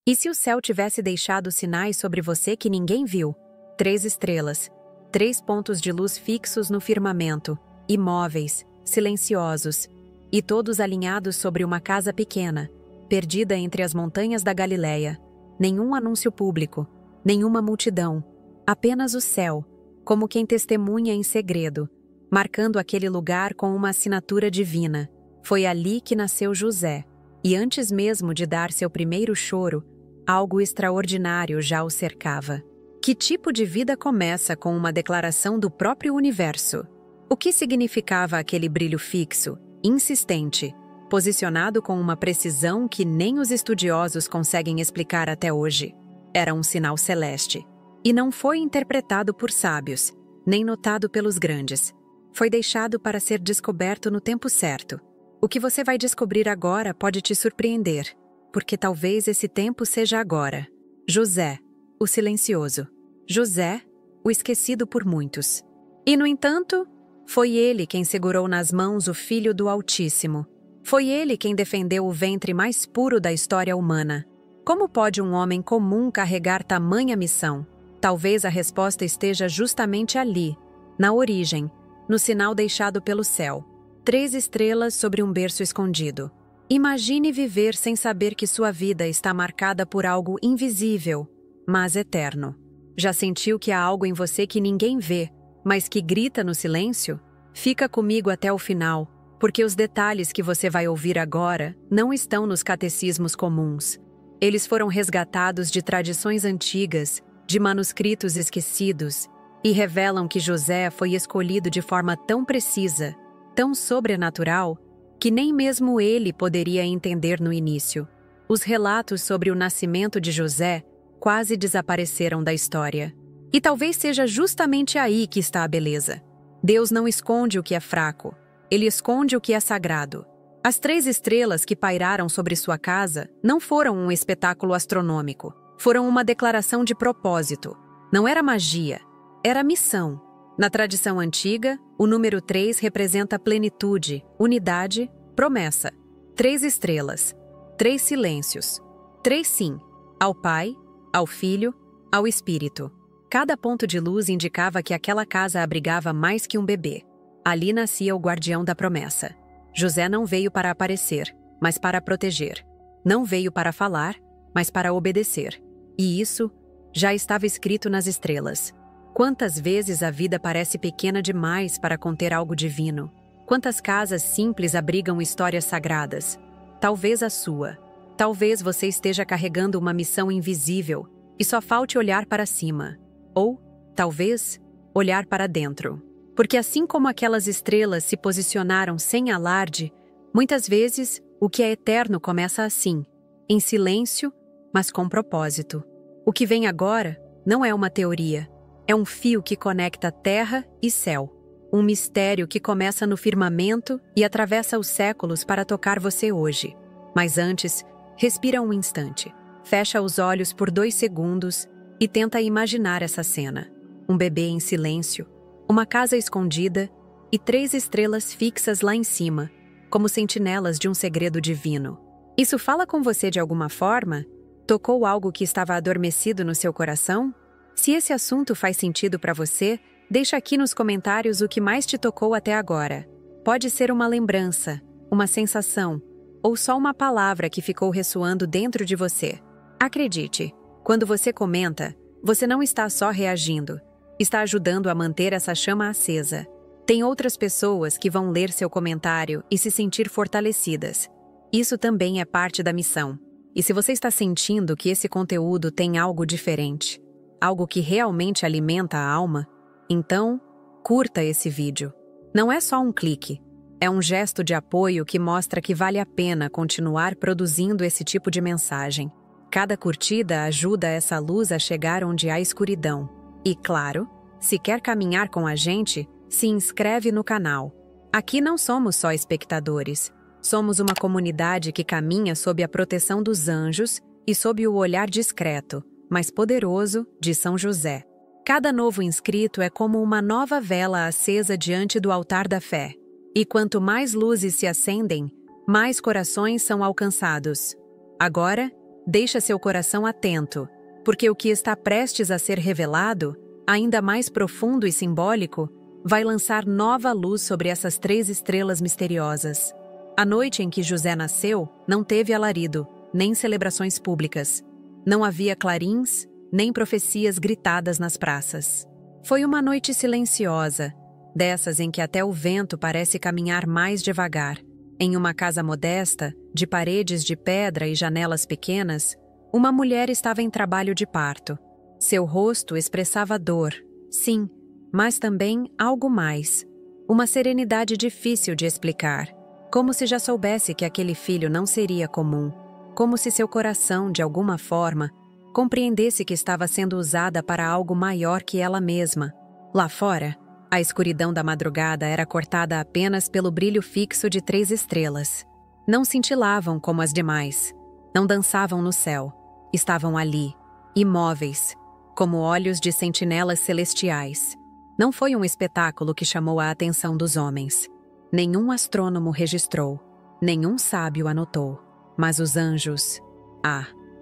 E se o céu tivesse deixado sinais sobre você que ninguém viu? 3 estrelas, 3 pontos de luz fixos no firmamento, imóveis, silenciosos, e todos alinhados sobre uma casa pequena, perdida entre as montanhas da Galileia. Nenhum anúncio público, nenhuma multidão, apenas o céu, como quem testemunha em segredo, marcando aquele lugar com uma assinatura divina. Foi ali que nasceu José, e antes mesmo de dar seu primeiro choro, algo extraordinário já o cercava. Que tipo de vida começa com uma declaração do próprio universo? O que significava aquele brilho fixo, insistente, posicionado com uma precisão que nem os estudiosos conseguem explicar até hoje? Era um sinal celeste. E não foi interpretado por sábios, nem notado pelos grandes. Foi deixado para ser descoberto no tempo certo. O que você vai descobrir agora pode te surpreender, porque talvez esse tempo seja agora. José, o silencioso. José, o esquecido por muitos. E, no entanto, foi ele quem segurou nas mãos o Filho do Altíssimo. Foi ele quem defendeu o ventre mais puro da história humana. Como pode um homem comum carregar tamanha missão? Talvez a resposta esteja justamente ali, na origem, no sinal deixado pelo céu. 3 estrelas sobre um berço escondido. Imagine viver sem saber que sua vida está marcada por algo invisível, mas eterno. Já sentiu que há algo em você que ninguém vê, mas que grita no silêncio? Fica comigo até o final, porque os detalhes que você vai ouvir agora não estão nos catecismos comuns. Eles foram resgatados de tradições antigas, de manuscritos esquecidos, e revelam que José foi escolhido de forma tão precisa, tão sobrenatural, que nem mesmo ele poderia entender no início. Os relatos sobre o nascimento de José quase desapareceram da história. E talvez seja justamente aí que está a beleza. Deus não esconde o que é fraco, ele esconde o que é sagrado. As 3 estrelas que pairaram sobre sua casa não foram um espetáculo astronômico, foram uma declaração de propósito. Não era magia, era missão. Na tradição antiga, o número 3 representa plenitude, unidade, promessa. 3 estrelas, 3 silêncios, 3 sim, ao Pai, ao Filho, ao Espírito. Cada ponto de luz indicava que aquela casa abrigava mais que um bebê. Ali nascia o guardião da promessa. José não veio para aparecer, mas para proteger. Não veio para falar, mas para obedecer. E isso já estava escrito nas estrelas. Quantas vezes a vida parece pequena demais para conter algo divino? Quantas casas simples abrigam histórias sagradas? Talvez a sua. Talvez você esteja carregando uma missão invisível e só falte olhar para cima. Ou, talvez, olhar para dentro. Porque assim como aquelas estrelas se posicionaram sem alarde, muitas vezes o que é eterno começa assim, em silêncio, mas com propósito. O que vem agora não é uma teoria. É um fio que conecta terra e céu. Um mistério que começa no firmamento e atravessa os séculos para tocar você hoje. Mas antes, respira um instante. Fecha os olhos por 2 segundos e tenta imaginar essa cena. Um bebê em silêncio, uma casa escondida e 3 estrelas fixas lá em cima, como sentinelas de um segredo divino. Isso fala com você de alguma forma? Tocou algo que estava adormecido no seu coração? Se esse assunto faz sentido para você, deixa aqui nos comentários o que mais te tocou até agora. Pode ser uma lembrança, uma sensação, ou só uma palavra que ficou ressoando dentro de você. Acredite, quando você comenta, você não está só reagindo, está ajudando a manter essa chama acesa. Tem outras pessoas que vão ler seu comentário e se sentir fortalecidas. Isso também é parte da missão. E se você está sentindo que esse conteúdo tem algo diferente, algo que realmente alimenta a alma, então, curta esse vídeo. Não é só um clique, é um gesto de apoio que mostra que vale a pena continuar produzindo esse tipo de mensagem. Cada curtida ajuda essa luz a chegar onde há escuridão. E, claro, se quer caminhar com a gente, se inscreve no canal. Aqui não somos só espectadores, somos uma comunidade que caminha sob a proteção dos anjos e sob o olhar discreto, mas poderoso, de São José. Cada novo inscrito é como uma nova vela acesa diante do altar da fé. E quanto mais luzes se acendem, mais corações são alcançados. Agora, Deixa seu coração atento, porque o que está prestes a ser revelado, ainda mais profundo e simbólico, vai lançar nova luz sobre essas 3 estrelas misteriosas. A noite em que José nasceu não teve alarido, nem celebrações públicas. Não havia clarins, nem profecias gritadas nas praças. Foi uma noite silenciosa, dessas em que até o vento parece caminhar mais devagar. Em uma casa modesta, de paredes de pedra e janelas pequenas, uma mulher estava em trabalho de parto. Seu rosto expressava dor, sim, mas também algo mais. Uma serenidade difícil de explicar, como se já soubesse que aquele filho não seria comum, como se seu coração, de alguma forma, compreendesse que estava sendo usada para algo maior que ela mesma. Lá fora, a escuridão da madrugada era cortada apenas pelo brilho fixo de 3 estrelas. Não cintilavam como as demais, não dançavam no céu. Estavam ali, imóveis, como olhos de sentinelas celestiais. Não foi um espetáculo que chamou a atenção dos homens. Nenhum astrônomo registrou, nenhum sábio anotou. Mas os anjos...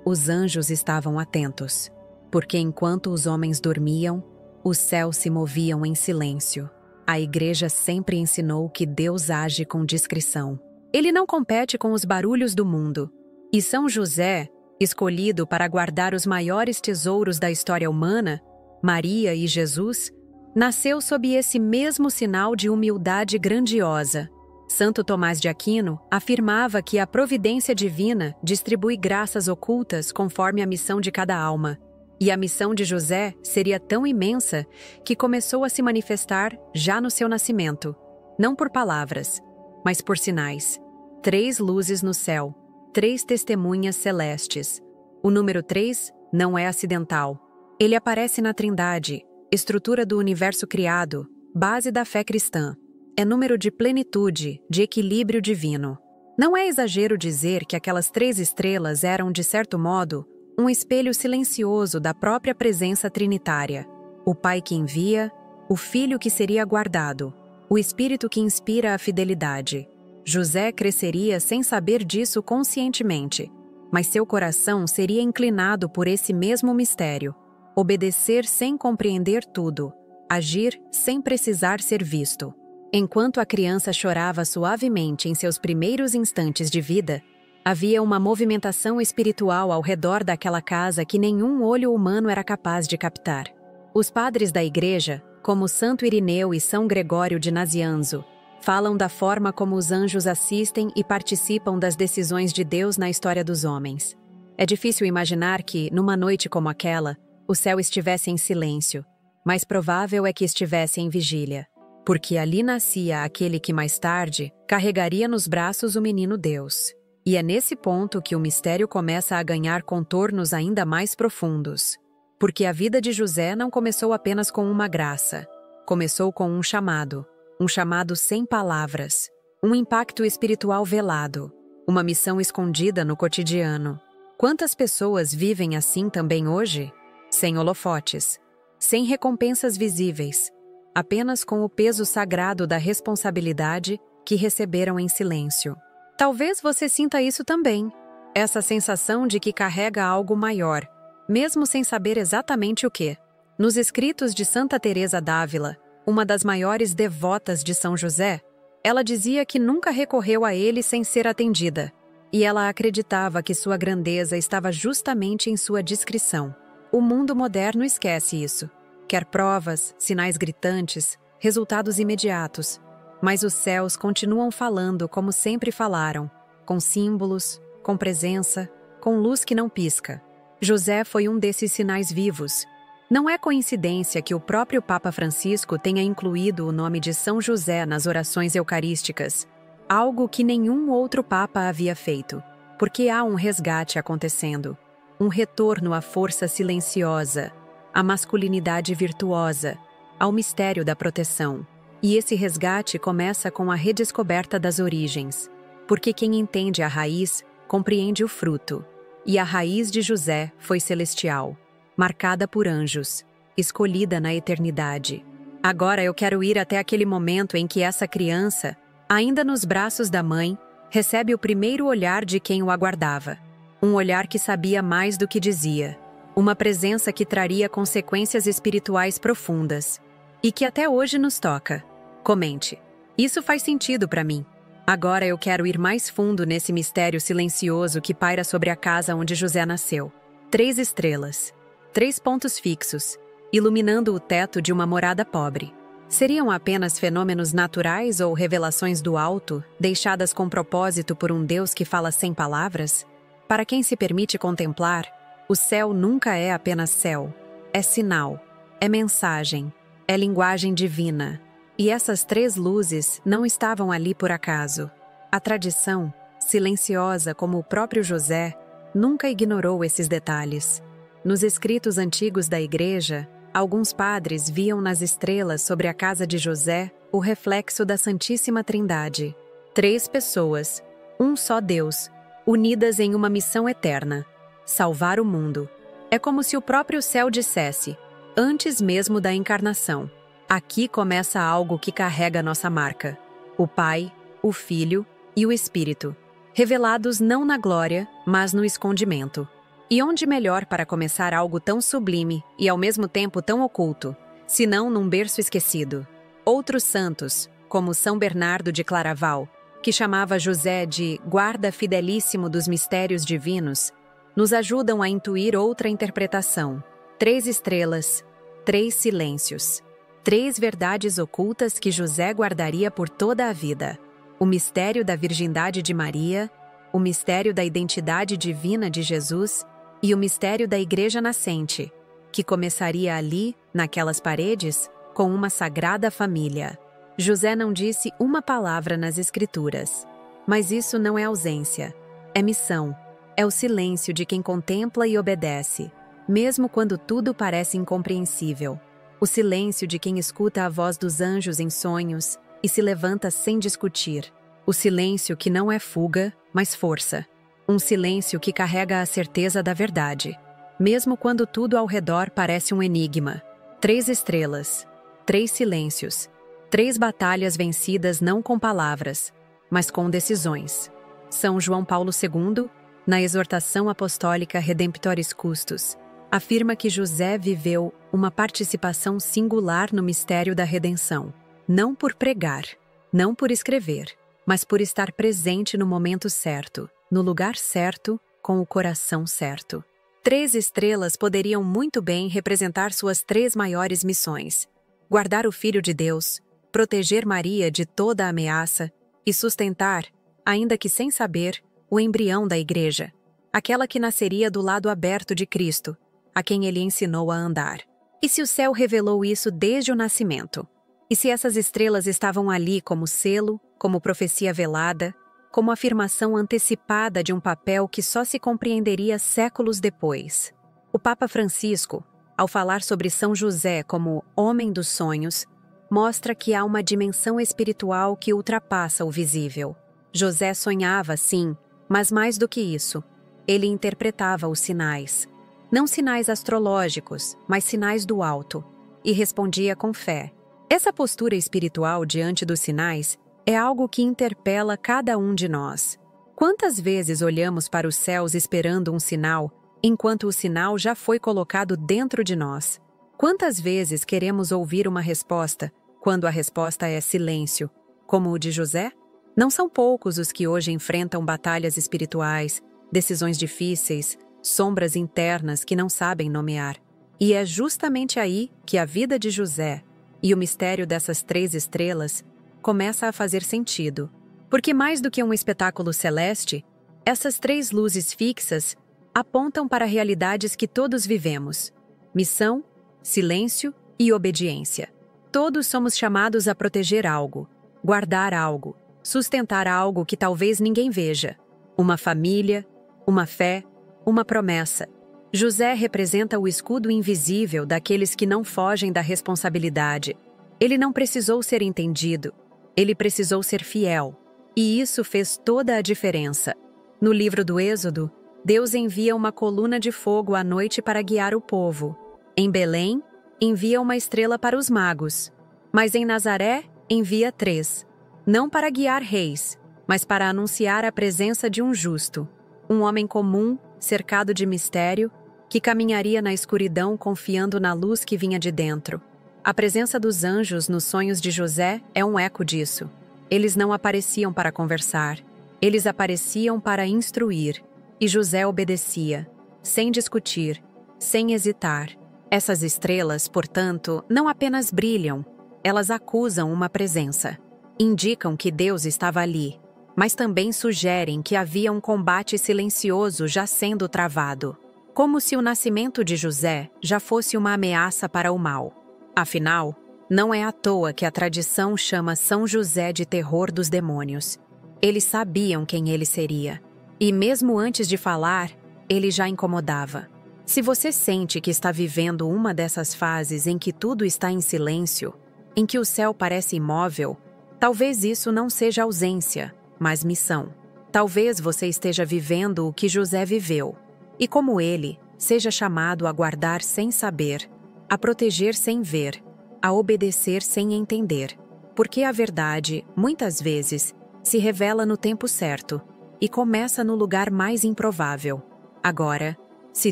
os anjos estavam atentos, porque enquanto os homens dormiam, os céus se moviam em silêncio. A igreja sempre ensinou que Deus age com discrição. Ele não compete com os barulhos do mundo. E São José, escolhido para guardar os maiores tesouros da história humana, Maria e Jesus, nasceu sob esse mesmo sinal de humildade grandiosa. Santo Tomás de Aquino afirmava que a providência divina distribui graças ocultas conforme a missão de cada alma. E a missão de José seria tão imensa que começou a se manifestar já no seu nascimento, não por palavras, mas por sinais. 3 luzes no céu, 3 testemunhas celestes. O número 3 não é acidental. Ele aparece na Trindade, estrutura do universo criado, base da fé cristã. É número de plenitude, de equilíbrio divino. Não é exagero dizer que aquelas 3 estrelas eram, de certo modo, um espelho silencioso da própria presença trinitária. O Pai que envia, o Filho que seria guardado, o Espírito que inspira a fidelidade. José cresceria sem saber disso conscientemente, mas seu coração seria inclinado por esse mesmo mistério. Obedecer sem compreender tudo, agir sem precisar ser visto. Enquanto a criança chorava suavemente em seus primeiros instantes de vida, havia uma movimentação espiritual ao redor daquela casa que nenhum olho humano era capaz de captar. Os padres da igreja, como Santo Irineu e São Gregório de Nazianzo, falam da forma como os anjos assistem e participam das decisões de Deus na história dos homens. É difícil imaginar que, numa noite como aquela, o céu estivesse em silêncio. Mais provável é que estivesse em vigília, porque ali nascia aquele que mais tarde carregaria nos braços o menino Deus. E é nesse ponto que o mistério começa a ganhar contornos ainda mais profundos. Porque a vida de José não começou apenas com uma graça. Começou com um chamado sem palavras, um impacto espiritual velado, uma missão escondida no cotidiano. Quantas pessoas vivem assim também hoje? Sem holofotes, sem recompensas visíveis, apenas com o peso sagrado da responsabilidade que receberam em silêncio. Talvez você sinta isso também, essa sensação de que carrega algo maior, mesmo sem saber exatamente o que. Nos escritos de Santa Teresa d'Ávila, uma das maiores devotas de São José, ela dizia que nunca recorreu a ele sem ser atendida, e ela acreditava que sua grandeza estava justamente em sua discrição. O mundo moderno esquece isso. Quer provas, sinais gritantes, resultados imediatos. Mas os céus continuam falando como sempre falaram, com símbolos, com presença, com luz que não pisca. José foi um desses sinais vivos. Não é coincidência que o próprio Papa Francisco tenha incluído o nome de São José nas orações eucarísticas, algo que nenhum outro Papa havia feito, porque há um resgate acontecendo, um retorno à força silenciosa, à masculinidade virtuosa, ao mistério da proteção. E esse resgate começa com a redescoberta das origens, porque quem entende a raiz, compreende o fruto. E a raiz de José foi celestial, marcada por anjos, escolhida na eternidade. Agora eu quero ir até aquele momento em que essa criança, ainda nos braços da mãe, recebe o primeiro olhar de quem o aguardava. Um olhar que sabia mais do que dizia. Uma presença que traria consequências espirituais profundas. E que até hoje nos toca. Comente. Isso faz sentido para mim. Agora eu quero ir mais fundo nesse mistério silencioso que paira sobre a casa onde José nasceu. 3 estrelas. 3 pontos fixos, iluminando o teto de uma morada pobre. Seriam apenas fenômenos naturais ou revelações do alto, deixadas com propósito por um Deus que fala sem palavras? Para quem se permite contemplar, o céu nunca é apenas céu. É sinal, é mensagem, é linguagem divina. E essas 3 luzes não estavam ali por acaso. A tradição, silenciosa como o próprio José, nunca ignorou esses detalhes. Nos escritos antigos da Igreja, alguns padres viam nas estrelas sobre a casa de José o reflexo da Santíssima Trindade. 3 pessoas, um só Deus, unidas em uma missão eterna: salvar o mundo. É como se o próprio céu dissesse, antes mesmo da encarnação: aqui começa algo que carrega nossa marca. O Pai, o Filho e o Espírito, revelados não na glória, mas no escondimento. E onde melhor para começar algo tão sublime e ao mesmo tempo tão oculto, senão num berço esquecido? Outros santos, como São Bernardo de Claraval, que chamava José de guarda fidelíssimo dos mistérios divinos, nos ajudam a intuir outra interpretação. 3 estrelas, 3 silêncios. 3 verdades ocultas que José guardaria por toda a vida. O mistério da virgindade de Maria, o mistério da identidade divina de Jesus e o mistério da Igreja nascente, que começaria ali, naquelas paredes, com uma sagrada família. José não disse uma palavra nas Escrituras. Mas isso não é ausência, é missão. É o silêncio de quem contempla e obedece, mesmo quando tudo parece incompreensível. O silêncio de quem escuta a voz dos anjos em sonhos e se levanta sem discutir. O silêncio que não é fuga, mas força. Um silêncio que carrega a certeza da verdade, mesmo quando tudo ao redor parece um enigma. 3 estrelas, 3 silêncios, 3 batalhas vencidas não com palavras, mas com decisões. São João Paulo II, na exortação apostólica Redemptoris Custos, afirma que José viveu uma participação singular no mistério da redenção, não por pregar, não por escrever, mas por estar presente no momento certo, no lugar certo, com o coração certo. 3 estrelas poderiam muito bem representar suas 3 maiores missões: guardar o Filho de Deus, proteger Maria de toda ameaça e sustentar, ainda que sem saber, o embrião da Igreja, aquela que nasceria do lado aberto de Cristo, a quem ele ensinou a andar. E se o céu revelou isso desde o nascimento? E se essas estrelas estavam ali como selo, como profecia velada, como afirmação antecipada de um papel que só se compreenderia séculos depois? O Papa Francisco, ao falar sobre São José como homem dos sonhos, mostra que há uma dimensão espiritual que ultrapassa o visível. José sonhava, sim, mas mais do que isso, ele interpretava os sinais. Não sinais astrológicos, mas sinais do alto, e respondia com fé. Essa postura espiritual diante dos sinais é algo que interpela cada um de nós. Quantas vezes olhamos para os céus esperando um sinal, enquanto o sinal já foi colocado dentro de nós? Quantas vezes queremos ouvir uma resposta, quando a resposta é silêncio, como o de José? Não são poucos os que hoje enfrentam batalhas espirituais, decisões difíceis, sombras internas que não sabem nomear. E é justamente aí que a vida de José e o mistério dessas 3 estrelas começa a fazer sentido. Porque mais do que um espetáculo celeste, essas 3 luzes fixas apontam para realidades que todos vivemos: missão, silêncio e obediência. Todos somos chamados a proteger algo, guardar algo, sustentar algo que talvez ninguém veja. Uma família, uma fé, uma promessa. José representa o escudo invisível daqueles que não fogem da responsabilidade. Ele não precisou ser entendido, ele precisou ser fiel. E isso fez toda a diferença. No livro do Êxodo, Deus envia uma coluna de fogo à noite para guiar o povo. Em Belém, envia uma estrela para os magos. Mas em Nazaré, envia 3. Não para guiar reis, mas para anunciar a presença de um justo. Um homem comum, cercado de mistério, que caminharia na escuridão confiando na luz que vinha de dentro. A presença dos anjos nos sonhos de José é um eco disso. Eles não apareciam para conversar, eles apareciam para instruir, e José obedecia, sem discutir, sem hesitar. Essas estrelas, portanto, não apenas brilham, elas acusam uma presença. Indicam que Deus estava ali, mas também sugerem que havia um combate silencioso já sendo travado. Como se o nascimento de José já fosse uma ameaça para o mal. Afinal, não é à toa que a tradição chama São José de terror dos demônios. Eles sabiam quem ele seria. E mesmo antes de falar, ele já incomodava. Se você sente que está vivendo uma dessas fases em que tudo está em silêncio, em que o céu parece imóvel, talvez isso não seja ausência, mas missão. Talvez você esteja vivendo o que José viveu. E como ele, seja chamado a guardar sem saber, a proteger sem ver, a obedecer sem entender. Porque a verdade, muitas vezes, se revela no tempo certo e começa no lugar mais improvável. Agora, se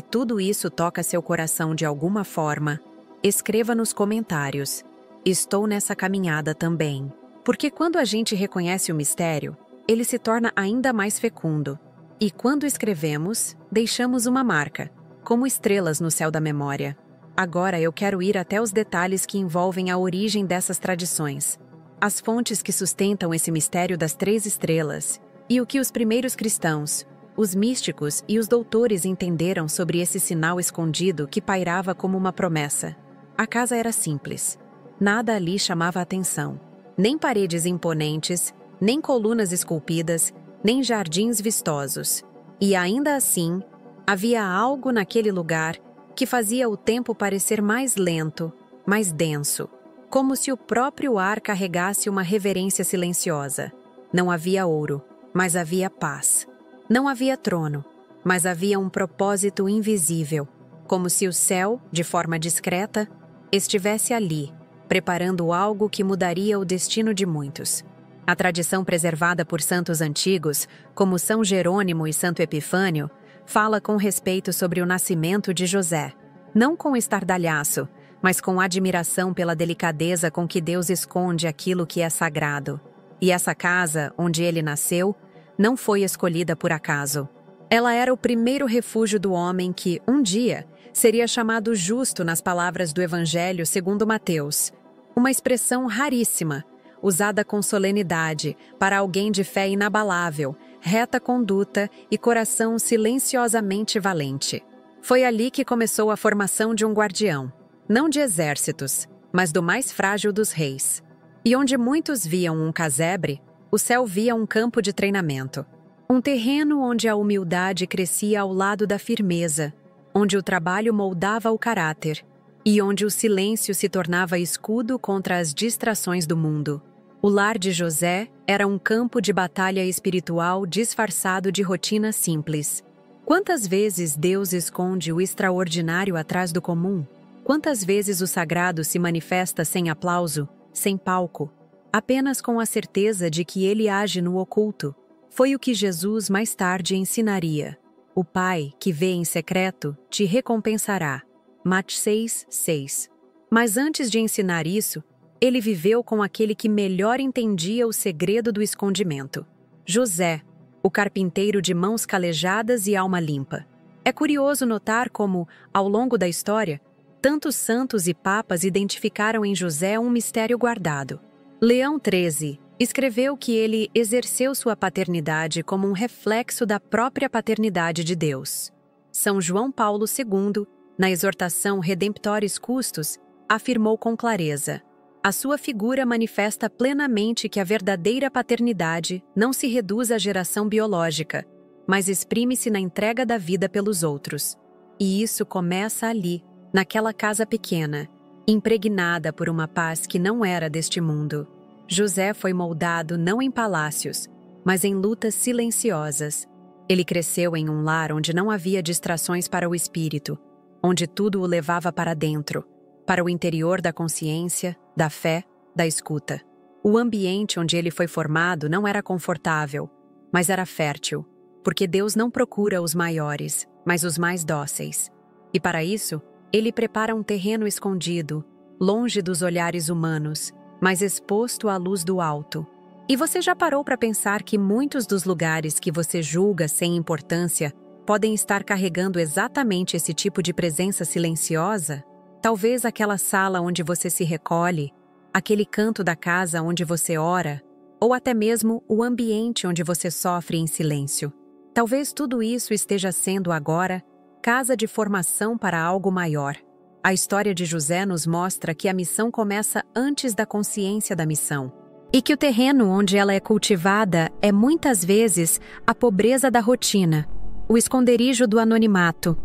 tudo isso toca seu coração de alguma forma, escreva nos comentários. Estou nessa caminhada também. Porque quando a gente reconhece o mistério, ele se torna ainda mais fecundo. E quando escrevemos, deixamos uma marca, como estrelas no céu da memória. Agora eu quero ir até os detalhes que envolvem a origem dessas tradições, as fontes que sustentam esse mistério das 3 estrelas, e o que os primeiros cristãos, os místicos e os doutores entenderam sobre esse sinal escondido que pairava como uma promessa. A casa era simples. Nada ali chamava a atenção. Nem paredes imponentes, nem colunas esculpidas, nem jardins vistosos. E ainda assim, havia algo naquele lugar que fazia o tempo parecer mais lento, mais denso, como se o próprio ar carregasse uma reverência silenciosa. Não havia ouro, mas havia paz. Não havia trono, mas havia um propósito invisível, como se o céu, de forma discreta, estivesse ali, preparando algo que mudaria o destino de muitos. A tradição preservada por santos antigos, como São Jerônimo e Santo Epifânio, fala com respeito sobre o nascimento de José, não com estardalhaço, mas com admiração pela delicadeza com que Deus esconde aquilo que é sagrado. E essa casa, onde ele nasceu, não foi escolhida por acaso. Ela era o primeiro refúgio do homem que, um dia, seria chamado justo nas palavras do Evangelho segundo Mateus, uma expressão raríssima, usada com solenidade para alguém de fé inabalável, reta conduta e coração silenciosamente valente. Foi ali que começou a formação de um guardião, não de exércitos, mas do mais frágil dos reis. E onde muitos viam um casebre, o céu via um campo de treinamento. Um terreno onde a humildade crescia ao lado da firmeza, onde o trabalho moldava o caráter, e onde o silêncio se tornava escudo contra as distrações do mundo. O lar de José era um campo de batalha espiritual disfarçado de rotina simples. Quantas vezes Deus esconde o extraordinário atrás do comum? Quantas vezes o sagrado se manifesta sem aplauso, sem palco, apenas com a certeza de que ele age no oculto? Foi o que Jesus mais tarde ensinaria. O Pai, que vê em secreto, te recompensará. Mateus 6:6. Mas antes de ensinar isso, ele viveu com aquele que melhor entendia o segredo do escondimento. José, o carpinteiro de mãos calejadas e alma limpa. É curioso notar como, ao longo da história, tantos santos e papas identificaram em José um mistério guardado. Leão XIII escreveu que ele exerceu sua paternidade como um reflexo da própria paternidade de Deus. São João Paulo II, na exortação Redemptoris Custos, afirmou com clareza: a sua figura manifesta plenamente que a verdadeira paternidade não se reduz à geração biológica, mas exprime-se na entrega da vida pelos outros. E isso começa ali, naquela casa pequena, impregnada por uma paz que não era deste mundo. José foi moldado não em palácios, mas em lutas silenciosas. Ele cresceu em um lar onde não havia distrações para o espírito, onde tudo o levava para dentro, para o interior da consciência, da fé, da escuta. O ambiente onde ele foi formado não era confortável, mas era fértil, porque Deus não procura os maiores, mas os mais dóceis. E para isso, ele prepara um terreno escondido, longe dos olhares humanos, mas exposto à luz do alto. E você já parou para pensar que muitos dos lugares que você julga sem importância podem estar carregando exatamente esse tipo de presença silenciosa? Talvez aquela sala onde você se recolhe, aquele canto da casa onde você ora, ou até mesmo o ambiente onde você sofre em silêncio. Talvez tudo isso esteja sendo agora casa de formação para algo maior. A história de José nos mostra que a missão começa antes da consciência da missão, e que o terreno onde ela é cultivada é muitas vezes a pobreza da rotina, o esconderijo do anonimato,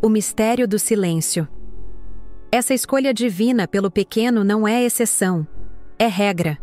o mistério do silêncio. Essa escolha divina pelo pequeno não é exceção, é regra.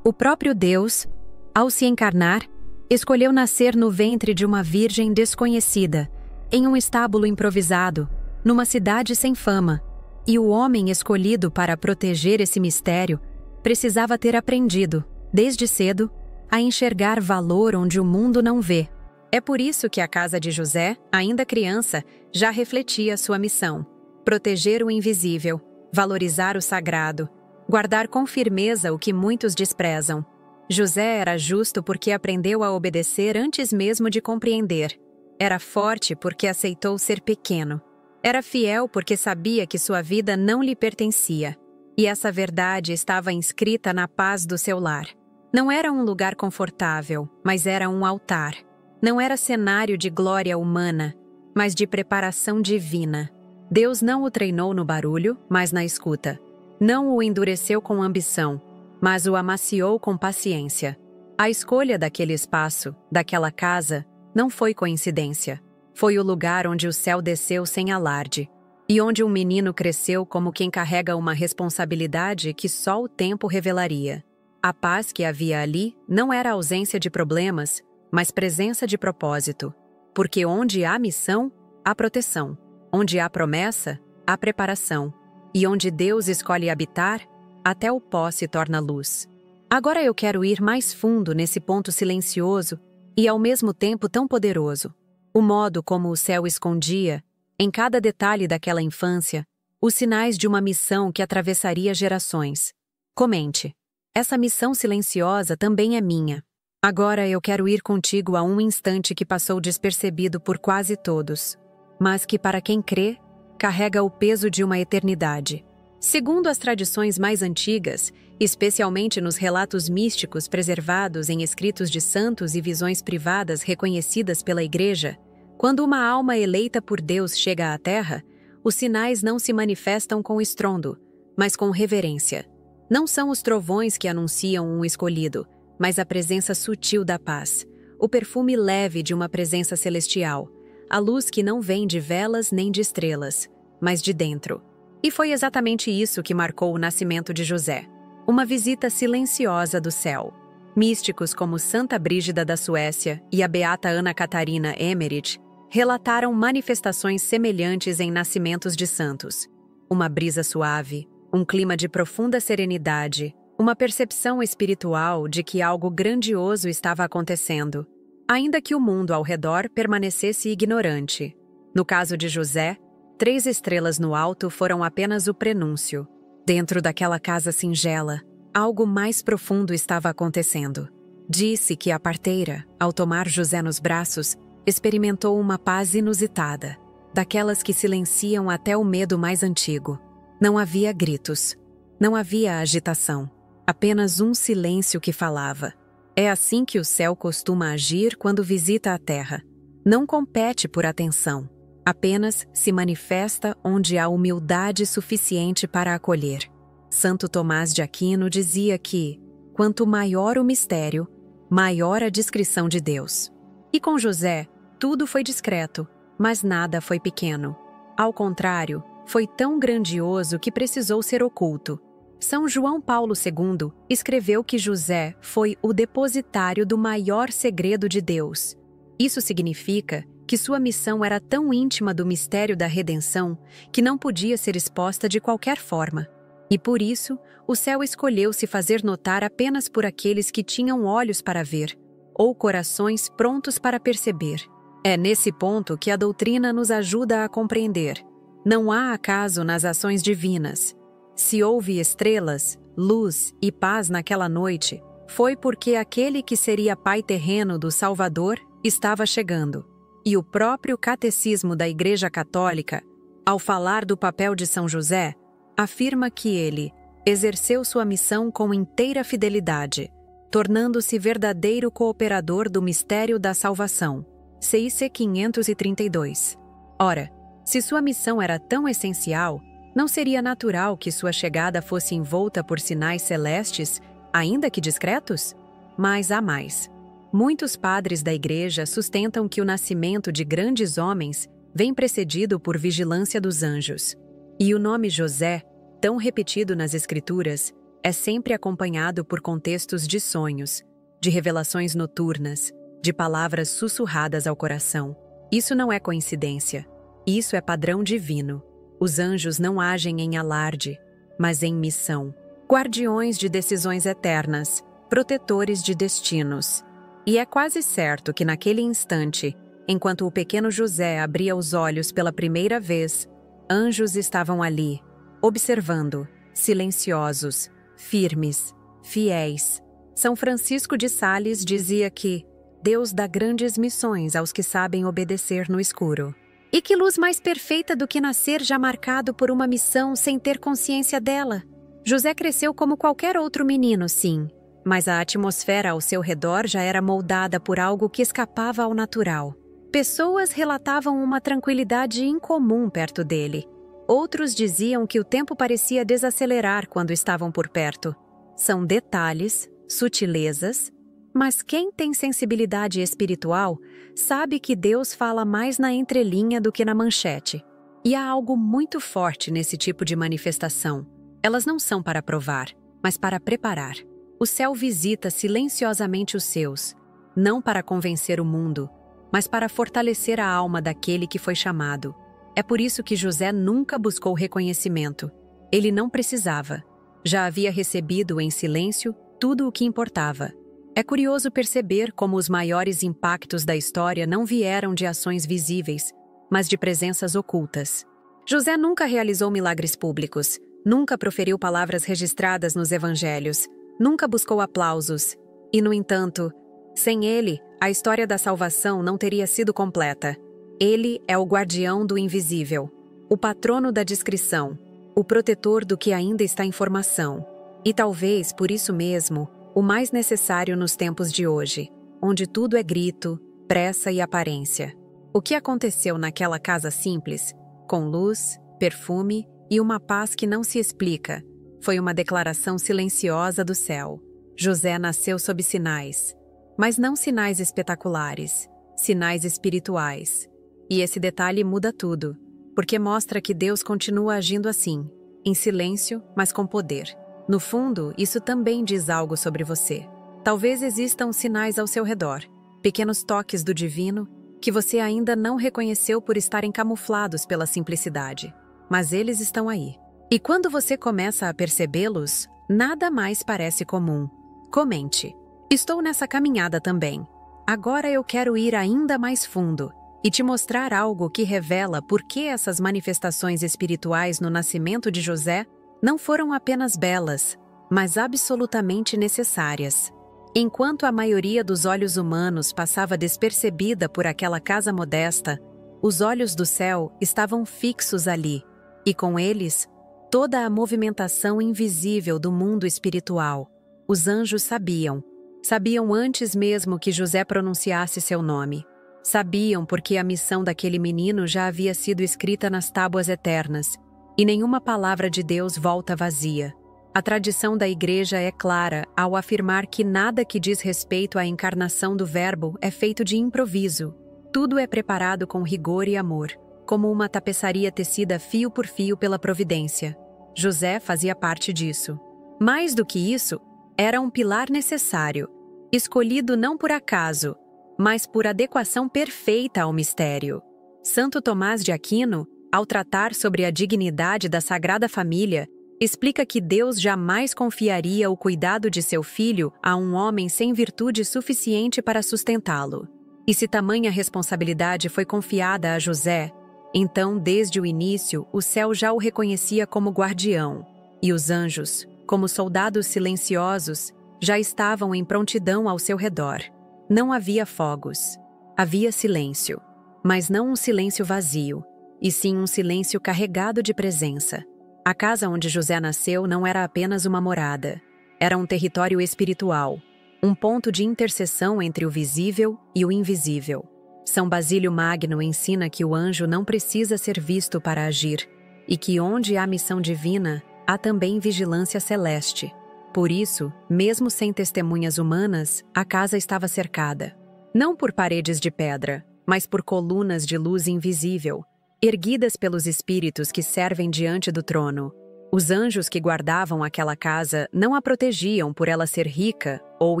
O próprio Deus, ao se encarnar, escolheu nascer no ventre de uma virgem desconhecida, em um estábulo improvisado, numa cidade sem fama, e o homem escolhido para proteger esse mistério precisava ter aprendido, desde cedo, a enxergar valor onde o mundo não vê. É por isso que a casa de José, ainda criança, já refletia sua missão: proteger o invisível, valorizar o sagrado, guardar com firmeza o que muitos desprezam. José era justo porque aprendeu a obedecer antes mesmo de compreender. Era forte porque aceitou ser pequeno. Era fiel porque sabia que sua vida não lhe pertencia. E essa verdade estava inscrita na paz do seu lar. Não era um lugar confortável, mas era um altar. Não era cenário de glória humana, mas de preparação divina. Deus não o treinou no barulho, mas na escuta. Não o endureceu com ambição, mas o amaciou com paciência. A escolha daquele espaço, daquela casa, não foi coincidência. Foi o lugar onde o céu desceu sem alarde, e onde um menino cresceu como quem carrega uma responsabilidade que só o tempo revelaria. A paz que havia ali não era ausência de problemas, mas presença de propósito. Porque onde há missão, há proteção. Onde há promessa, há preparação. E onde Deus escolhe habitar, até o pó se torna luz. Agora eu quero ir mais fundo nesse ponto silencioso e ao mesmo tempo tão poderoso. O modo como o céu escondia, em cada detalhe daquela infância, os sinais de uma missão que atravessaria gerações. Comente. Essa missão silenciosa também é minha. Agora eu quero ir contigo a um instante que passou despercebido por quase todos, mas que para quem crê, carrega o peso de uma eternidade. Segundo as tradições mais antigas, especialmente nos relatos místicos preservados em escritos de santos e visões privadas reconhecidas pela Igreja, quando uma alma eleita por Deus chega à Terra, os sinais não se manifestam com estrondo, mas com reverência. Não são os trovões que anunciam um escolhido, mas a presença sutil da paz, o perfume leve de uma presença celestial, a luz que não vem de velas nem de estrelas, mas de dentro. E foi exatamente isso que marcou o nascimento de José. Uma visita silenciosa do céu. Místicos como Santa Brígida da Suécia e a beata Ana Catarina Emmerich relataram manifestações semelhantes em nascimentos de santos. Uma brisa suave, um clima de profunda serenidade, uma percepção espiritual de que algo grandioso estava acontecendo, ainda que o mundo ao redor permanecesse ignorante. No caso de José, 3 estrelas no alto foram apenas o prenúncio. Dentro daquela casa singela, algo mais profundo estava acontecendo. Disse que a parteira, ao tomar José nos braços, experimentou uma paz inusitada, daquelas que silenciam até o medo mais antigo. Não havia gritos, não havia agitação, apenas um silêncio que falava. É assim que o céu costuma agir quando visita a terra. Não compete por atenção, apenas se manifesta onde há humildade suficiente para acolher. Santo Tomás de Aquino dizia que, quanto maior o mistério, maior a discrição de Deus. E com José, tudo foi discreto, mas nada foi pequeno. Ao contrário, foi tão grandioso que precisou ser oculto. São João Paulo II escreveu que José foi o depositário do maior segredo de Deus. Isso significa que sua missão era tão íntima do mistério da redenção que não podia ser exposta de qualquer forma. E por isso, o céu escolheu se fazer notar apenas por aqueles que tinham olhos para ver, ou corações prontos para perceber. É nesse ponto que a doutrina nos ajuda a compreender. Não há acaso nas ações divinas. Se houve estrelas, luz e paz naquela noite, foi porque aquele que seria pai terreno do Salvador estava chegando. E o próprio Catecismo da Igreja Católica, ao falar do papel de São José, afirma que ele exerceu sua missão com inteira fidelidade, tornando-se verdadeiro cooperador do mistério da salvação. CIC 532. Ora, se sua missão era tão essencial, não seria natural que sua chegada fosse envolta por sinais celestes, ainda que discretos? Mas há mais. Muitos padres da Igreja sustentam que o nascimento de grandes homens vem precedido por vigilância dos anjos. E o nome José, tão repetido nas Escrituras, é sempre acompanhado por contextos de sonhos, de revelações noturnas, de palavras sussurradas ao coração. Isso não é coincidência. Isso é padrão divino. Os anjos não agem em alarde, mas em missão. Guardiões de decisões eternas, protetores de destinos. E é quase certo que naquele instante, enquanto o pequeno José abria os olhos pela primeira vez, anjos estavam ali, observando, silenciosos, firmes, fiéis. São Francisco de Sales dizia que Deus dá grandes missões aos que sabem obedecer no escuro. E que luz mais perfeita do que nascer já marcado por uma missão sem ter consciência dela? José cresceu como qualquer outro menino, sim, mas a atmosfera ao seu redor já era moldada por algo que escapava ao natural. Pessoas relatavam uma tranquilidade incomum perto dele. Outros diziam que o tempo parecia desacelerar quando estavam por perto. São detalhes, sutilezas, mas quem tem sensibilidade espiritual sabe que Deus fala mais na entrelinha do que na manchete. E há algo muito forte nesse tipo de manifestação. Elas não são para provar, mas para preparar. O céu visita silenciosamente os seus, não para convencer o mundo, mas para fortalecer a alma daquele que foi chamado. É por isso que José nunca buscou reconhecimento. Ele não precisava. Já havia recebido em silêncio tudo o que importava. É curioso perceber como os maiores impactos da história não vieram de ações visíveis, mas de presenças ocultas. José nunca realizou milagres públicos, nunca proferiu palavras registradas nos evangelhos, nunca buscou aplausos. E, no entanto, sem ele, a história da salvação não teria sido completa. Ele é o guardião do invisível, o patrono da discrição, o protetor do que ainda está em formação. E talvez, por isso mesmo, o mais necessário nos tempos de hoje, onde tudo é grito, pressa e aparência. O que aconteceu naquela casa simples, com luz, perfume e uma paz que não se explica, foi uma declaração silenciosa do céu. José nasceu sob sinais, mas não sinais espetaculares, sinais espirituais. E esse detalhe muda tudo, porque mostra que Deus continua agindo assim, em silêncio, mas com poder. No fundo, isso também diz algo sobre você. Talvez existam sinais ao seu redor, pequenos toques do divino que você ainda não reconheceu por estarem camuflados pela simplicidade. Mas eles estão aí. E quando você começa a percebê-los, nada mais parece comum. Comente: estou nessa caminhada também. Agora eu quero ir ainda mais fundo e te mostrar algo que revela por que essas manifestações espirituais no nascimento de José não foram apenas belas, mas absolutamente necessárias. Enquanto a maioria dos olhos humanos passava despercebida por aquela casa modesta, os olhos do céu estavam fixos ali, e com eles, toda a movimentação invisível do mundo espiritual. Os anjos sabiam antes mesmo que José pronunciasse seu nome. Sabiam porque a missão daquele menino já havia sido escrita nas tábuas eternas, e nenhuma palavra de Deus volta vazia. A tradição da Igreja é clara ao afirmar que nada que diz respeito à encarnação do Verbo é feito de improviso. Tudo é preparado com rigor e amor, como uma tapeçaria tecida fio por fio pela providência. José fazia parte disso. Mais do que isso, era um pilar necessário, escolhido não por acaso, mas por adequação perfeita ao mistério. Santo Tomás de Aquino, ao tratar sobre a dignidade da Sagrada Família, explica que Deus jamais confiaria o cuidado de seu filho a um homem sem virtude suficiente para sustentá-lo. E se tamanha responsabilidade foi confiada a José, então, desde o início, o céu já o reconhecia como guardião, e os anjos, como soldados silenciosos, já estavam em prontidão ao seu redor. Não havia fogos. Havia silêncio, mas não um silêncio vazio, e sim um silêncio carregado de presença. A casa onde José nasceu não era apenas uma morada. Era um território espiritual, um ponto de interseção entre o visível e o invisível. São Basílio Magno ensina que o anjo não precisa ser visto para agir, e que onde há missão divina, há também vigilância celeste. Por isso, mesmo sem testemunhas humanas, a casa estava cercada. Não por paredes de pedra, mas por colunas de luz invisível, erguidas pelos espíritos que servem diante do trono. Os anjos que guardavam aquela casa não a protegiam por ela ser rica ou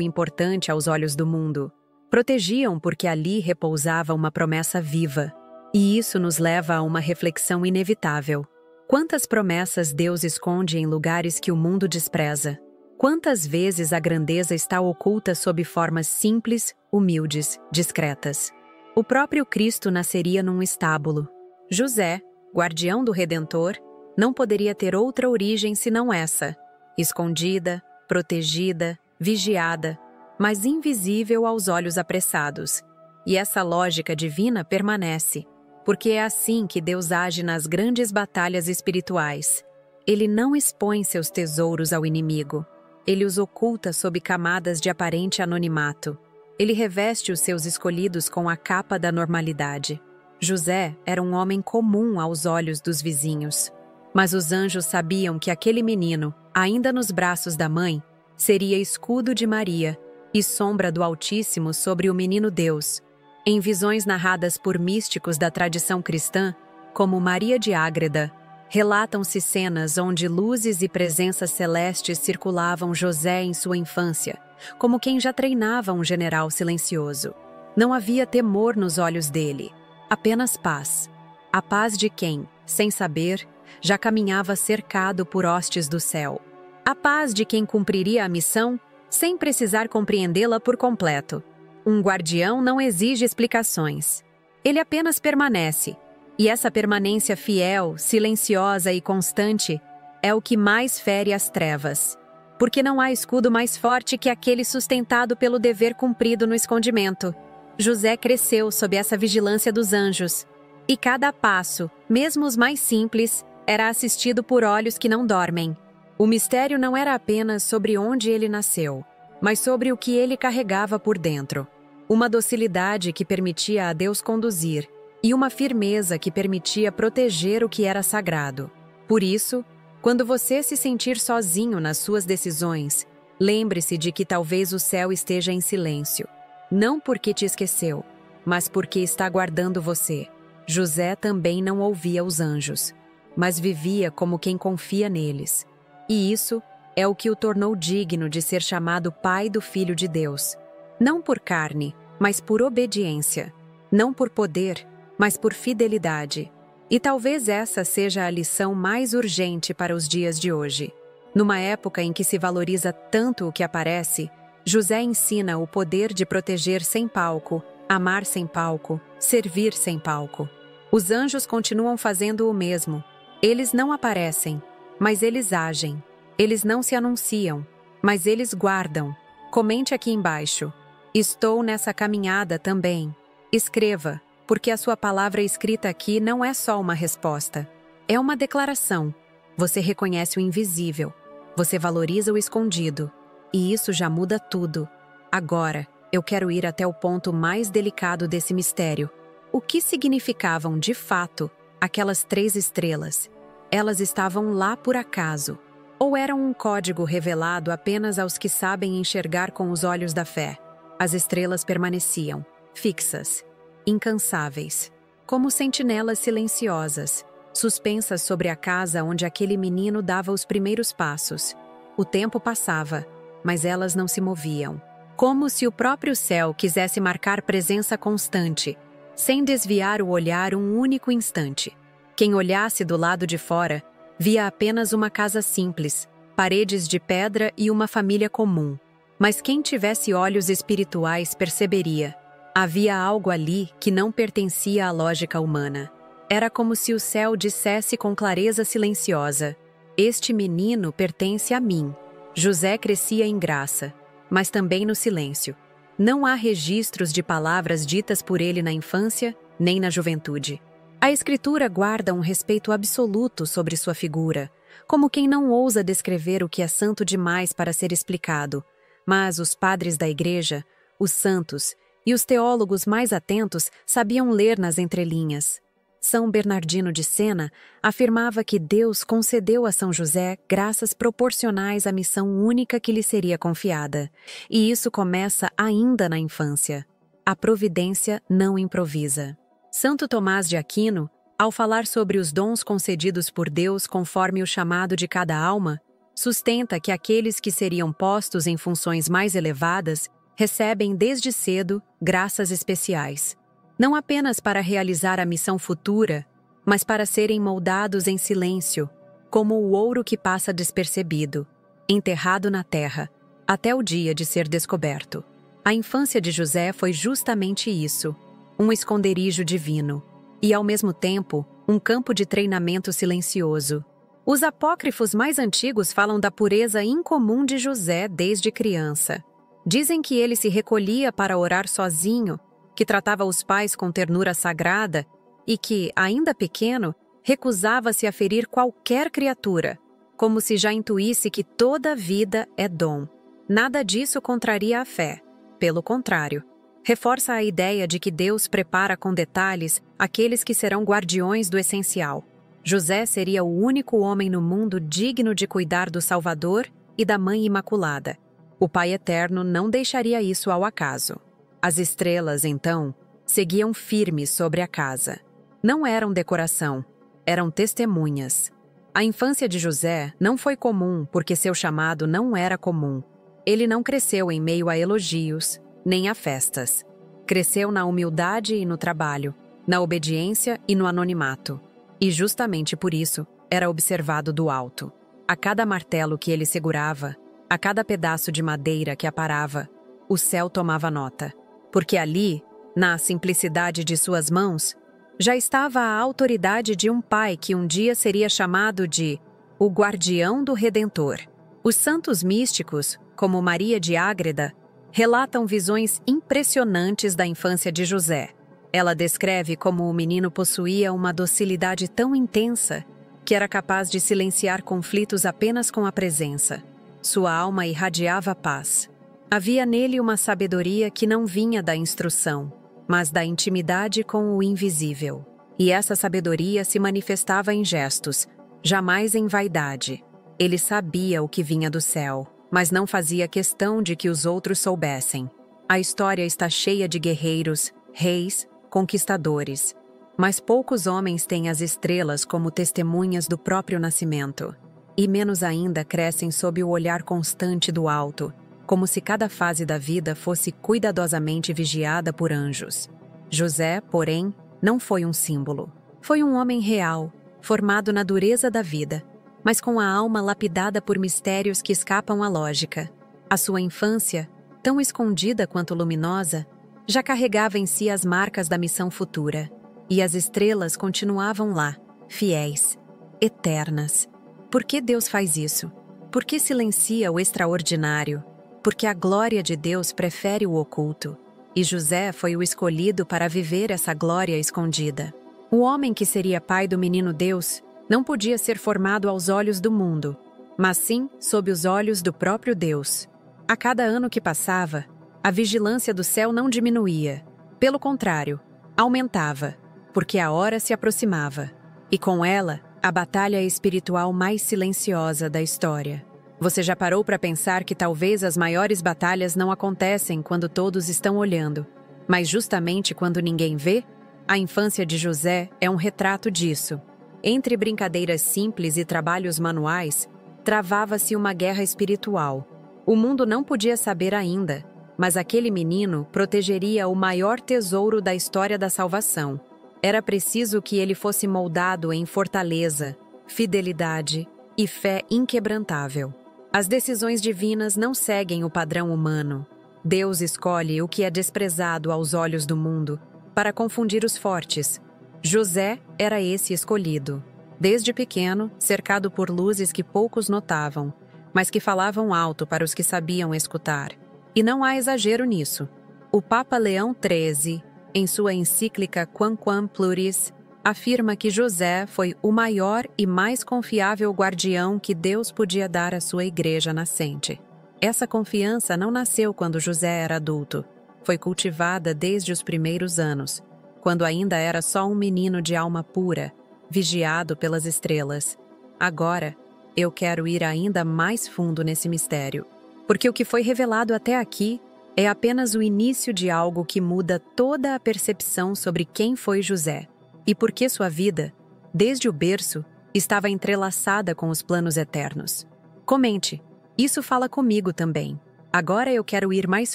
importante aos olhos do mundo. Protegiam porque ali repousava uma promessa viva. E isso nos leva a uma reflexão inevitável. Quantas promessas Deus esconde em lugares que o mundo despreza? Quantas vezes a grandeza está oculta sob formas simples, humildes, discretas? O próprio Cristo nasceria num estábulo. José, guardião do Redentor, não poderia ter outra origem senão essa, escondida, protegida, vigiada, mas invisível aos olhos apressados. E essa lógica divina permanece, porque é assim que Deus age nas grandes batalhas espirituais. Ele não expõe seus tesouros ao inimigo. Ele os oculta sob camadas de aparente anonimato. Ele reveste os seus escolhidos com a capa da normalidade. José era um homem comum aos olhos dos vizinhos. Mas os anjos sabiam que aquele menino, ainda nos braços da mãe, seria escudo de Maria e sombra do Altíssimo sobre o menino Deus. Em visões narradas por místicos da tradição cristã, como Maria de Ágreda, relatam-se cenas onde luzes e presenças celestes circulavam José em sua infância, como quem já treinava um general silencioso. Não havia temor nos olhos dele, apenas paz. A paz de quem, sem saber, já caminhava cercado por hostes do céu. A paz de quem cumpriria a missão sem precisar compreendê-la por completo. Um guardião não exige explicações. Ele apenas permanece. E essa permanência fiel, silenciosa e constante é o que mais fere as trevas. Porque não há escudo mais forte que aquele sustentado pelo dever cumprido no escondimento. José cresceu sob essa vigilância dos anjos. E cada passo, mesmo os mais simples, era assistido por olhos que não dormem. O mistério não era apenas sobre onde ele nasceu, mas sobre o que ele carregava por dentro. Uma docilidade que permitia a Deus conduzir, e uma firmeza que permitia proteger o que era sagrado. Por isso, quando você se sentir sozinho nas suas decisões, lembre-se de que talvez o céu esteja em silêncio. Não porque te esqueceu, mas porque está guardando você. José também não ouvia os anjos, mas vivia como quem confia neles. E isso é o que o tornou digno de ser chamado pai do Filho de Deus. Não por carne, mas por obediência. Não por poder, mas por fidelidade. E talvez essa seja a lição mais urgente para os dias de hoje. Numa época em que se valoriza tanto o que aparece, José ensina o poder de proteger sem palco, amar sem palco, servir sem palco. Os anjos continuam fazendo o mesmo. Eles não aparecem, mas eles agem. Eles não se anunciam, mas eles guardam. Comente aqui embaixo. Estou nessa caminhada também. Escreva, porque a sua palavra escrita aqui não é só uma resposta. É uma declaração. Você reconhece o invisível. Você valoriza o escondido. E isso já muda tudo. Agora, eu quero ir até o ponto mais delicado desse mistério. O que significavam, de fato, aquelas 3 estrelas? Elas estavam lá por acaso? Ou eram um código revelado apenas aos que sabem enxergar com os olhos da fé? As estrelas permaneciam, fixas, incansáveis, como sentinelas silenciosas, suspensas sobre a casa onde aquele menino dava os primeiros passos. O tempo passava, mas elas não se moviam. Como se o próprio céu quisesse marcar presença constante, sem desviar o olhar um único instante. Quem olhasse do lado de fora, via apenas uma casa simples, paredes de pedra e uma família comum. Mas quem tivesse olhos espirituais perceberia. Havia algo ali que não pertencia à lógica humana. Era como se o céu dissesse com clareza silenciosa: este menino pertence a mim. José crescia em graça, mas também no silêncio. Não há registros de palavras ditas por ele na infância, nem na juventude. A Escritura guarda um respeito absoluto sobre sua figura, como quem não ousa descrever o que é santo demais para ser explicado. Mas os padres da Igreja, os santos e os teólogos mais atentos sabiam ler nas entrelinhas. São Bernardino de Sena afirmava que Deus concedeu a São José graças proporcionais à missão única que lhe seria confiada. E isso começa ainda na infância. A providência não improvisa. Santo Tomás de Aquino, ao falar sobre os dons concedidos por Deus conforme o chamado de cada alma, sustenta que aqueles que seriam postos em funções mais elevadas recebem desde cedo graças especiais. Não apenas para realizar a missão futura, mas para serem moldados em silêncio, como o ouro que passa despercebido, enterrado na terra, até o dia de ser descoberto. A infância de José foi justamente isso, um esconderijo divino, e ao mesmo tempo, um campo de treinamento silencioso. Os apócrifos mais antigos falam da pureza incomum de José desde criança. Dizem que ele se recolhia para orar sozinho, que tratava os pais com ternura sagrada e que, ainda pequeno, recusava-se a ferir qualquer criatura, como se já intuísse que toda vida é dom. Nada disso contraria a fé. Pelo contrário, reforça a ideia de que Deus prepara com detalhes aqueles que serão guardiões do essencial. José seria o único homem no mundo digno de cuidar do Salvador e da Mãe Imaculada. O Pai Eterno não deixaria isso ao acaso. As estrelas, então, seguiam firmes sobre a casa. Não eram decoração, eram testemunhas. A infância de José não foi comum porque seu chamado não era comum. Ele não cresceu em meio a elogios, nem a festas. Cresceu na humildade e no trabalho, na obediência e no anonimato. E justamente por isso, era observado do alto. A cada martelo que ele segurava, a cada pedaço de madeira que aparava, o céu tomava nota. Porque ali, na simplicidade de suas mãos, já estava a autoridade de um pai que um dia seria chamado de o guardião do Redentor. Os santos místicos, como Maria de Ágreda, relatam visões impressionantes da infância de José. Ela descreve como o menino possuía uma docilidade tão intensa que era capaz de silenciar conflitos apenas com a presença. Sua alma irradiava paz. Havia nele uma sabedoria que não vinha da instrução, mas da intimidade com o invisível. E essa sabedoria se manifestava em gestos, jamais em vaidade. Ele sabia o que vinha do céu, mas não fazia questão de que os outros soubessem. A história está cheia de guerreiros, reis, conquistadores. Mas poucos homens têm as estrelas como testemunhas do próprio nascimento. E menos ainda crescem sob o olhar constante do alto, como se cada fase da vida fosse cuidadosamente vigiada por anjos. José, porém, não foi um símbolo. Foi um homem real, formado na dureza da vida, mas com a alma lapidada por mistérios que escapam à lógica. A sua infância, tão escondida quanto luminosa, já carregava em si as marcas da missão futura. E as estrelas continuavam lá, fiéis, eternas. Por que Deus faz isso? Por que silencia o extraordinário? Porque a glória de Deus prefere o oculto, e José foi o escolhido para viver essa glória escondida. O homem que seria pai do menino Deus não podia ser formado aos olhos do mundo, mas sim sob os olhos do próprio Deus. A cada ano que passava, a vigilância do céu não diminuía. Pelo contrário, aumentava, porque a hora se aproximava, e com ela, a batalha espiritual mais silenciosa da história. Você já parou para pensar que talvez as maiores batalhas não acontecem quando todos estão olhando, mas justamente quando ninguém vê? A infância de José é um retrato disso. Entre brincadeiras simples e trabalhos manuais, travava-se uma guerra espiritual. O mundo não podia saber ainda, mas aquele menino protegeria o maior tesouro da história da salvação. Era preciso que ele fosse moldado em fortaleza, fidelidade e fé inquebrantável. As decisões divinas não seguem o padrão humano. Deus escolhe o que é desprezado aos olhos do mundo para confundir os fortes. José era esse escolhido. Desde pequeno, cercado por luzes que poucos notavam, mas que falavam alto para os que sabiam escutar. E não há exagero nisso. O Papa Leão XIII, em sua encíclica Quamquam Pluris, afirma que José foi o maior e mais confiável guardião que Deus podia dar à sua igreja nascente. Essa confiança não nasceu quando José era adulto. Foi cultivada desde os primeiros anos, quando ainda era só um menino de alma pura, vigiado pelas estrelas. Agora, eu quero ir ainda mais fundo nesse mistério, porque o que foi revelado até aqui é apenas o início de algo que muda toda a percepção sobre quem foi José e por que sua vida, desde o berço, estava entrelaçada com os planos eternos. Comente, isso fala comigo também. Agora eu quero ir mais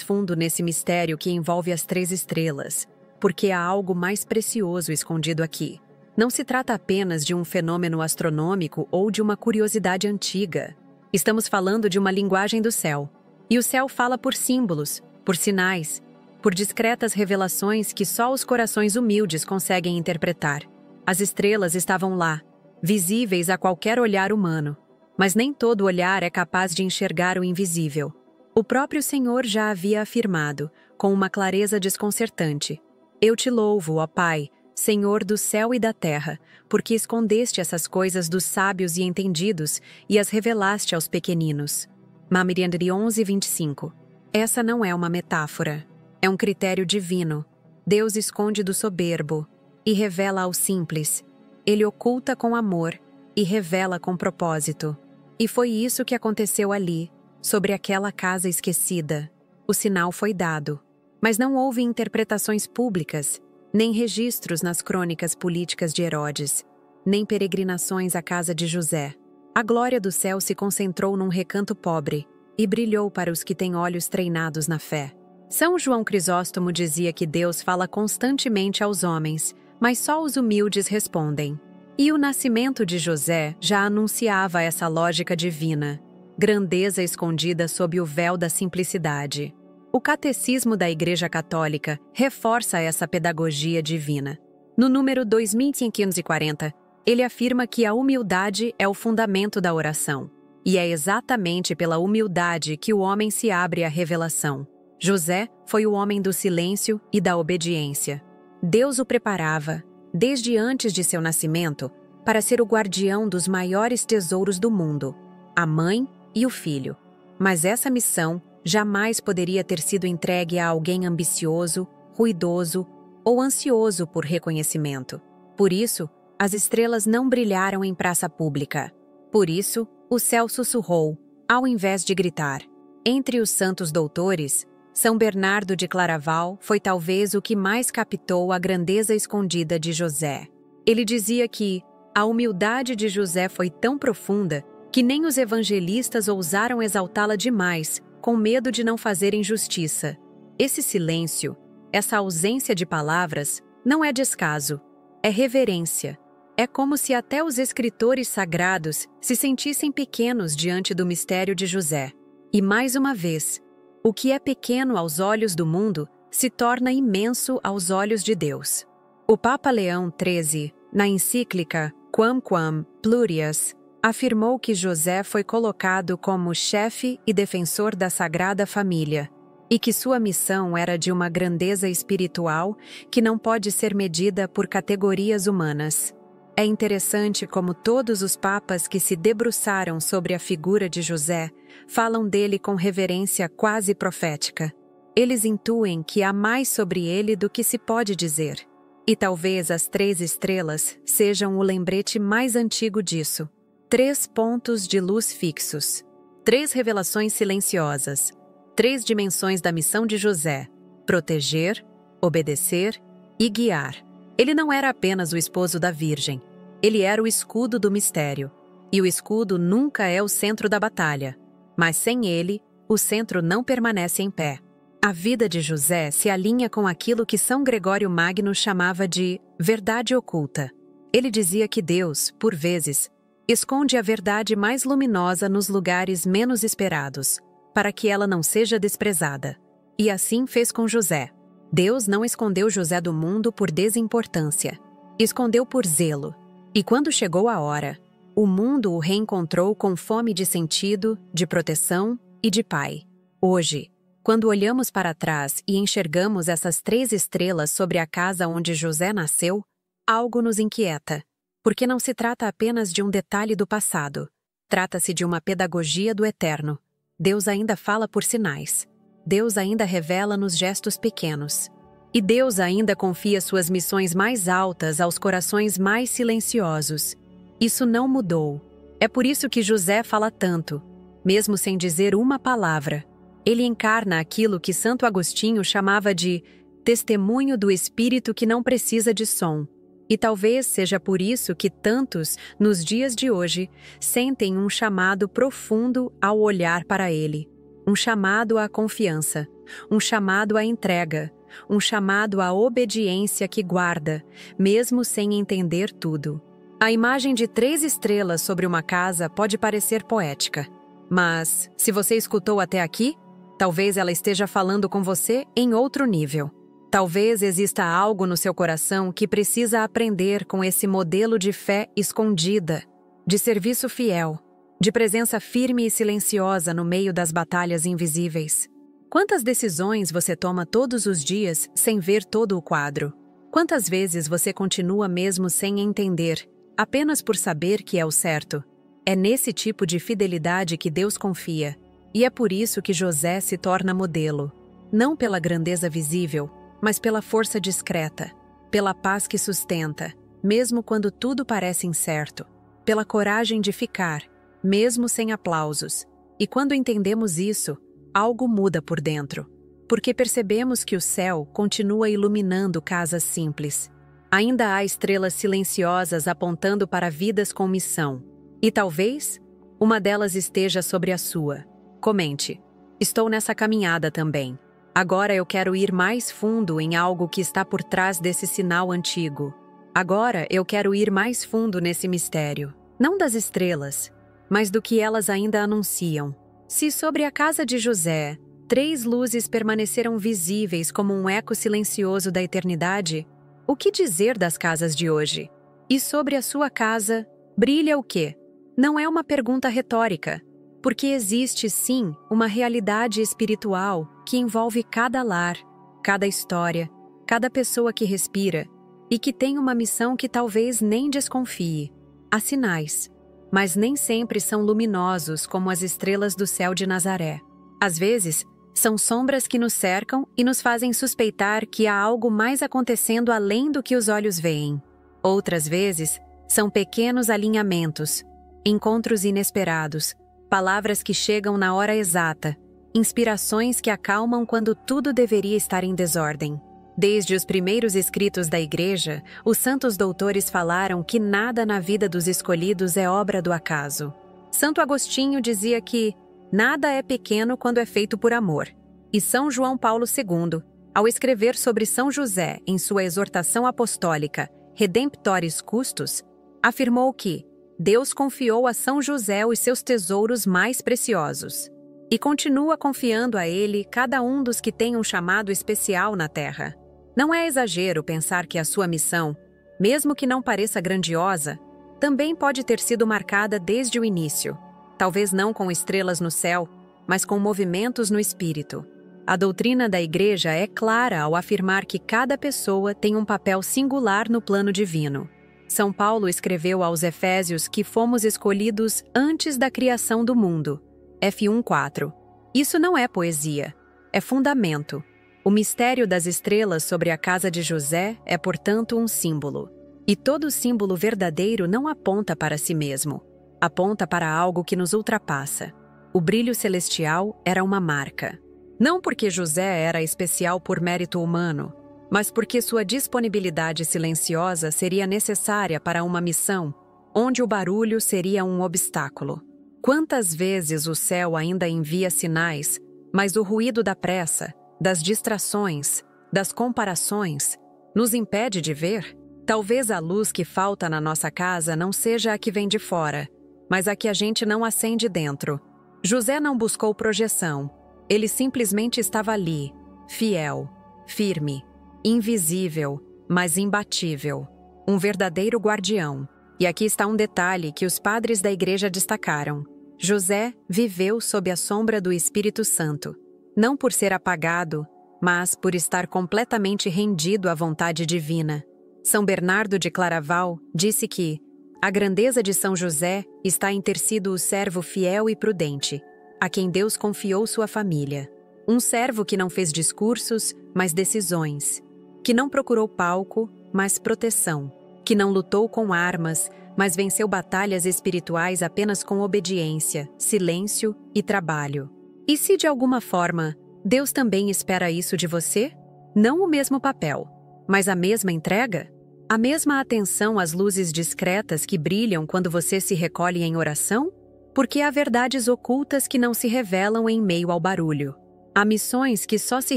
fundo nesse mistério que envolve as 3 estrelas, porque há algo mais precioso escondido aqui. Não se trata apenas de um fenômeno astronômico ou de uma curiosidade antiga. Estamos falando de uma linguagem do céu. E o céu fala por símbolos, por sinais, por discretas revelações que só os corações humildes conseguem interpretar. As estrelas estavam lá, visíveis a qualquer olhar humano, mas nem todo olhar é capaz de enxergar o invisível. O próprio Senhor já havia afirmado, com uma clareza desconcertante: Eu te louvo, ó Pai, Senhor do céu e da terra, porque escondeste essas coisas dos sábios e entendidos e as revelaste aos pequeninos. Mamiriandri 11:25. Essa não é uma metáfora. É um critério divino. Deus esconde do soberbo e revela ao simples. Ele oculta com amor e revela com propósito. E foi isso que aconteceu ali, sobre aquela casa esquecida. O sinal foi dado, mas não houve interpretações públicas, nem registros nas crônicas políticas de Herodes, nem peregrinações à casa de José. A glória do céu se concentrou num recanto pobre e brilhou para os que têm olhos treinados na fé. São João Crisóstomo dizia que Deus fala constantemente aos homens, mas só os humildes respondem. E o nascimento de José já anunciava essa lógica divina, grandeza escondida sob o véu da simplicidade. O Catecismo da Igreja Católica reforça essa pedagogia divina. No número 2540, ele afirma que a humildade é o fundamento da oração. E é exatamente pela humildade que o homem se abre à revelação. José foi o homem do silêncio e da obediência. Deus o preparava, desde antes de seu nascimento, para ser o guardião dos maiores tesouros do mundo, a mãe e o filho. Mas essa missão jamais poderia ter sido entregue a alguém ambicioso, ruidoso ou ansioso por reconhecimento. Por isso, as estrelas não brilharam em praça pública. Por isso, o céu sussurrou, ao invés de gritar. Entre os santos doutores, São Bernardo de Claraval foi talvez o que mais captou a grandeza escondida de José. Ele dizia que a humildade de José foi tão profunda que nem os evangelistas ousaram exaltá-la demais, com medo de não fazerem justiça. Esse silêncio, essa ausência de palavras, não é descaso, é reverência. É como se até os escritores sagrados se sentissem pequenos diante do mistério de José. E mais uma vez, o que é pequeno aos olhos do mundo se torna imenso aos olhos de Deus. O Papa Leão XIII, na encíclica Quamquam Pluris, afirmou que José foi colocado como chefe e defensor da Sagrada Família, e que sua missão era de uma grandeza espiritual que não pode ser medida por categorias humanas. É interessante como todos os papas que se debruçaram sobre a figura de José falam dele com reverência quase profética. Eles intuem que há mais sobre ele do que se pode dizer. E talvez as 3 estrelas sejam o lembrete mais antigo disso. 3 pontos de luz fixos. 3 revelações silenciosas. 3 dimensões da missão de José: proteger, obedecer e guiar. Ele não era apenas o esposo da Virgem. Ele era o escudo do mistério. E o escudo nunca é o centro da batalha. Mas sem ele, o centro não permanece em pé. A vida de José se alinha com aquilo que São Gregório Magno chamava de verdade oculta. Ele dizia que Deus, por vezes, esconde a verdade mais luminosa nos lugares menos esperados, para que ela não seja desprezada. E assim fez com José. Deus não escondeu José do mundo por desimportância. Escondeu por zelo. E quando chegou a hora, o mundo o reencontrou com fome de sentido, de proteção e de pai. Hoje, quando olhamos para trás e enxergamos essas 3 estrelas sobre a casa onde José nasceu, algo nos inquieta, porque não se trata apenas de um detalhe do passado. Trata-se de uma pedagogia do eterno. Deus ainda fala por sinais. Deus ainda revela nos gestos pequenos. E Deus ainda confia suas missões mais altas aos corações mais silenciosos. Isso não mudou. É por isso que José fala tanto, mesmo sem dizer uma palavra. Ele encarna aquilo que Santo Agostinho chamava de testemunho do espírito que não precisa de som. E talvez seja por isso que tantos, nos dias de hoje, sentem um chamado profundo ao olhar para ele. Um chamado à confiança, um chamado à entrega, um chamado à obediência que guarda, mesmo sem entender tudo. A imagem de 3 estrelas sobre uma casa pode parecer poética, mas, se você escutou até aqui, talvez ela esteja falando com você em outro nível. Talvez exista algo no seu coração que precisa aprender com esse modelo de fé escondida, de serviço fiel, de presença firme e silenciosa no meio das batalhas invisíveis. Quantas decisões você toma todos os dias sem ver todo o quadro? Quantas vezes você continua mesmo sem entender, apenas por saber que é o certo? É nesse tipo de fidelidade que Deus confia, e é por isso que José se torna modelo, não pela grandeza visível, mas pela força discreta, pela paz que sustenta, mesmo quando tudo parece incerto, pela coragem de ficar, mesmo sem aplausos. E quando entendemos isso, algo muda por dentro, porque percebemos que o céu continua iluminando casas simples. Ainda há estrelas silenciosas apontando para vidas com missão. E talvez uma delas esteja sobre a sua. Comente: estou nessa caminhada também. Agora eu quero ir mais fundo em algo que está por trás desse sinal antigo. Agora eu quero ir mais fundo nesse mistério. Não das estrelas, mas do que elas ainda anunciam. Se sobre a casa de José, 3 luzes permaneceram visíveis como um eco silencioso da eternidade, o que dizer das casas de hoje? E sobre a sua casa, brilha o quê? Não é uma pergunta retórica, porque existe sim uma realidade espiritual que envolve cada lar, cada história, cada pessoa que respira e que tem uma missão que talvez nem desconfie. Há sinais, mas nem sempre são luminosos como as estrelas do céu de Nazaré. Às vezes, são sombras que nos cercam e nos fazem suspeitar que há algo mais acontecendo além do que os olhos veem. Outras vezes, são pequenos alinhamentos, encontros inesperados, palavras que chegam na hora exata, inspirações que acalmam quando tudo deveria estar em desordem. Desde os primeiros escritos da Igreja, os santos doutores falaram que nada na vida dos escolhidos é obra do acaso. Santo Agostinho dizia que nada é pequeno quando é feito por amor. E São João Paulo II, ao escrever sobre São José em sua exortação apostólica Redemptoris Custos, afirmou que Deus confiou a São José os seus tesouros mais preciosos e continua confiando a ele cada um dos que tem um chamado especial na terra. Não é exagero pensar que a sua missão, mesmo que não pareça grandiosa, também pode ter sido marcada desde o início, talvez não com estrelas no céu, mas com movimentos no espírito. A doutrina da Igreja é clara ao afirmar que cada pessoa tem um papel singular no plano divino. São Paulo escreveu aos Efésios que fomos escolhidos antes da criação do mundo. F1:4. Isso não é poesia, é fundamento. O mistério das estrelas sobre a casa de José é, portanto, um símbolo. E todo símbolo verdadeiro não aponta para si mesmo, aponta para algo que nos ultrapassa. O brilho celestial era uma marca. Não porque José era especial por mérito humano, mas porque sua disponibilidade silenciosa seria necessária para uma missão, onde o barulho seria um obstáculo. Quantas vezes o céu ainda envia sinais, mas o ruído da pressa, das distrações, das comparações, nos impede de ver? Talvez a luz que falta na nossa casa não seja a que vem de fora, mas a que a gente não acende dentro. José não buscou projeção, ele simplesmente estava ali, fiel, firme, invisível, mas imbatível. Um verdadeiro guardião. E aqui está um detalhe que os padres da igreja destacaram. José viveu sob a sombra do Espírito Santo, não por ser apagado, mas por estar completamente rendido à vontade divina. São Bernardo de Claraval disse que a grandeza de São José está em ter sido o servo fiel e prudente, a quem Deus confiou sua família. Um servo que não fez discursos, mas decisões, que não procurou palco, mas proteção, que não lutou com armas, mas venceu batalhas espirituais apenas com obediência, silêncio e trabalho. E se de alguma forma Deus também espera isso de você? Não o mesmo papel, mas a mesma entrega? A mesma atenção às luzes discretas que brilham quando você se recolhe em oração? Porque há verdades ocultas que não se revelam em meio ao barulho. Há missões que só se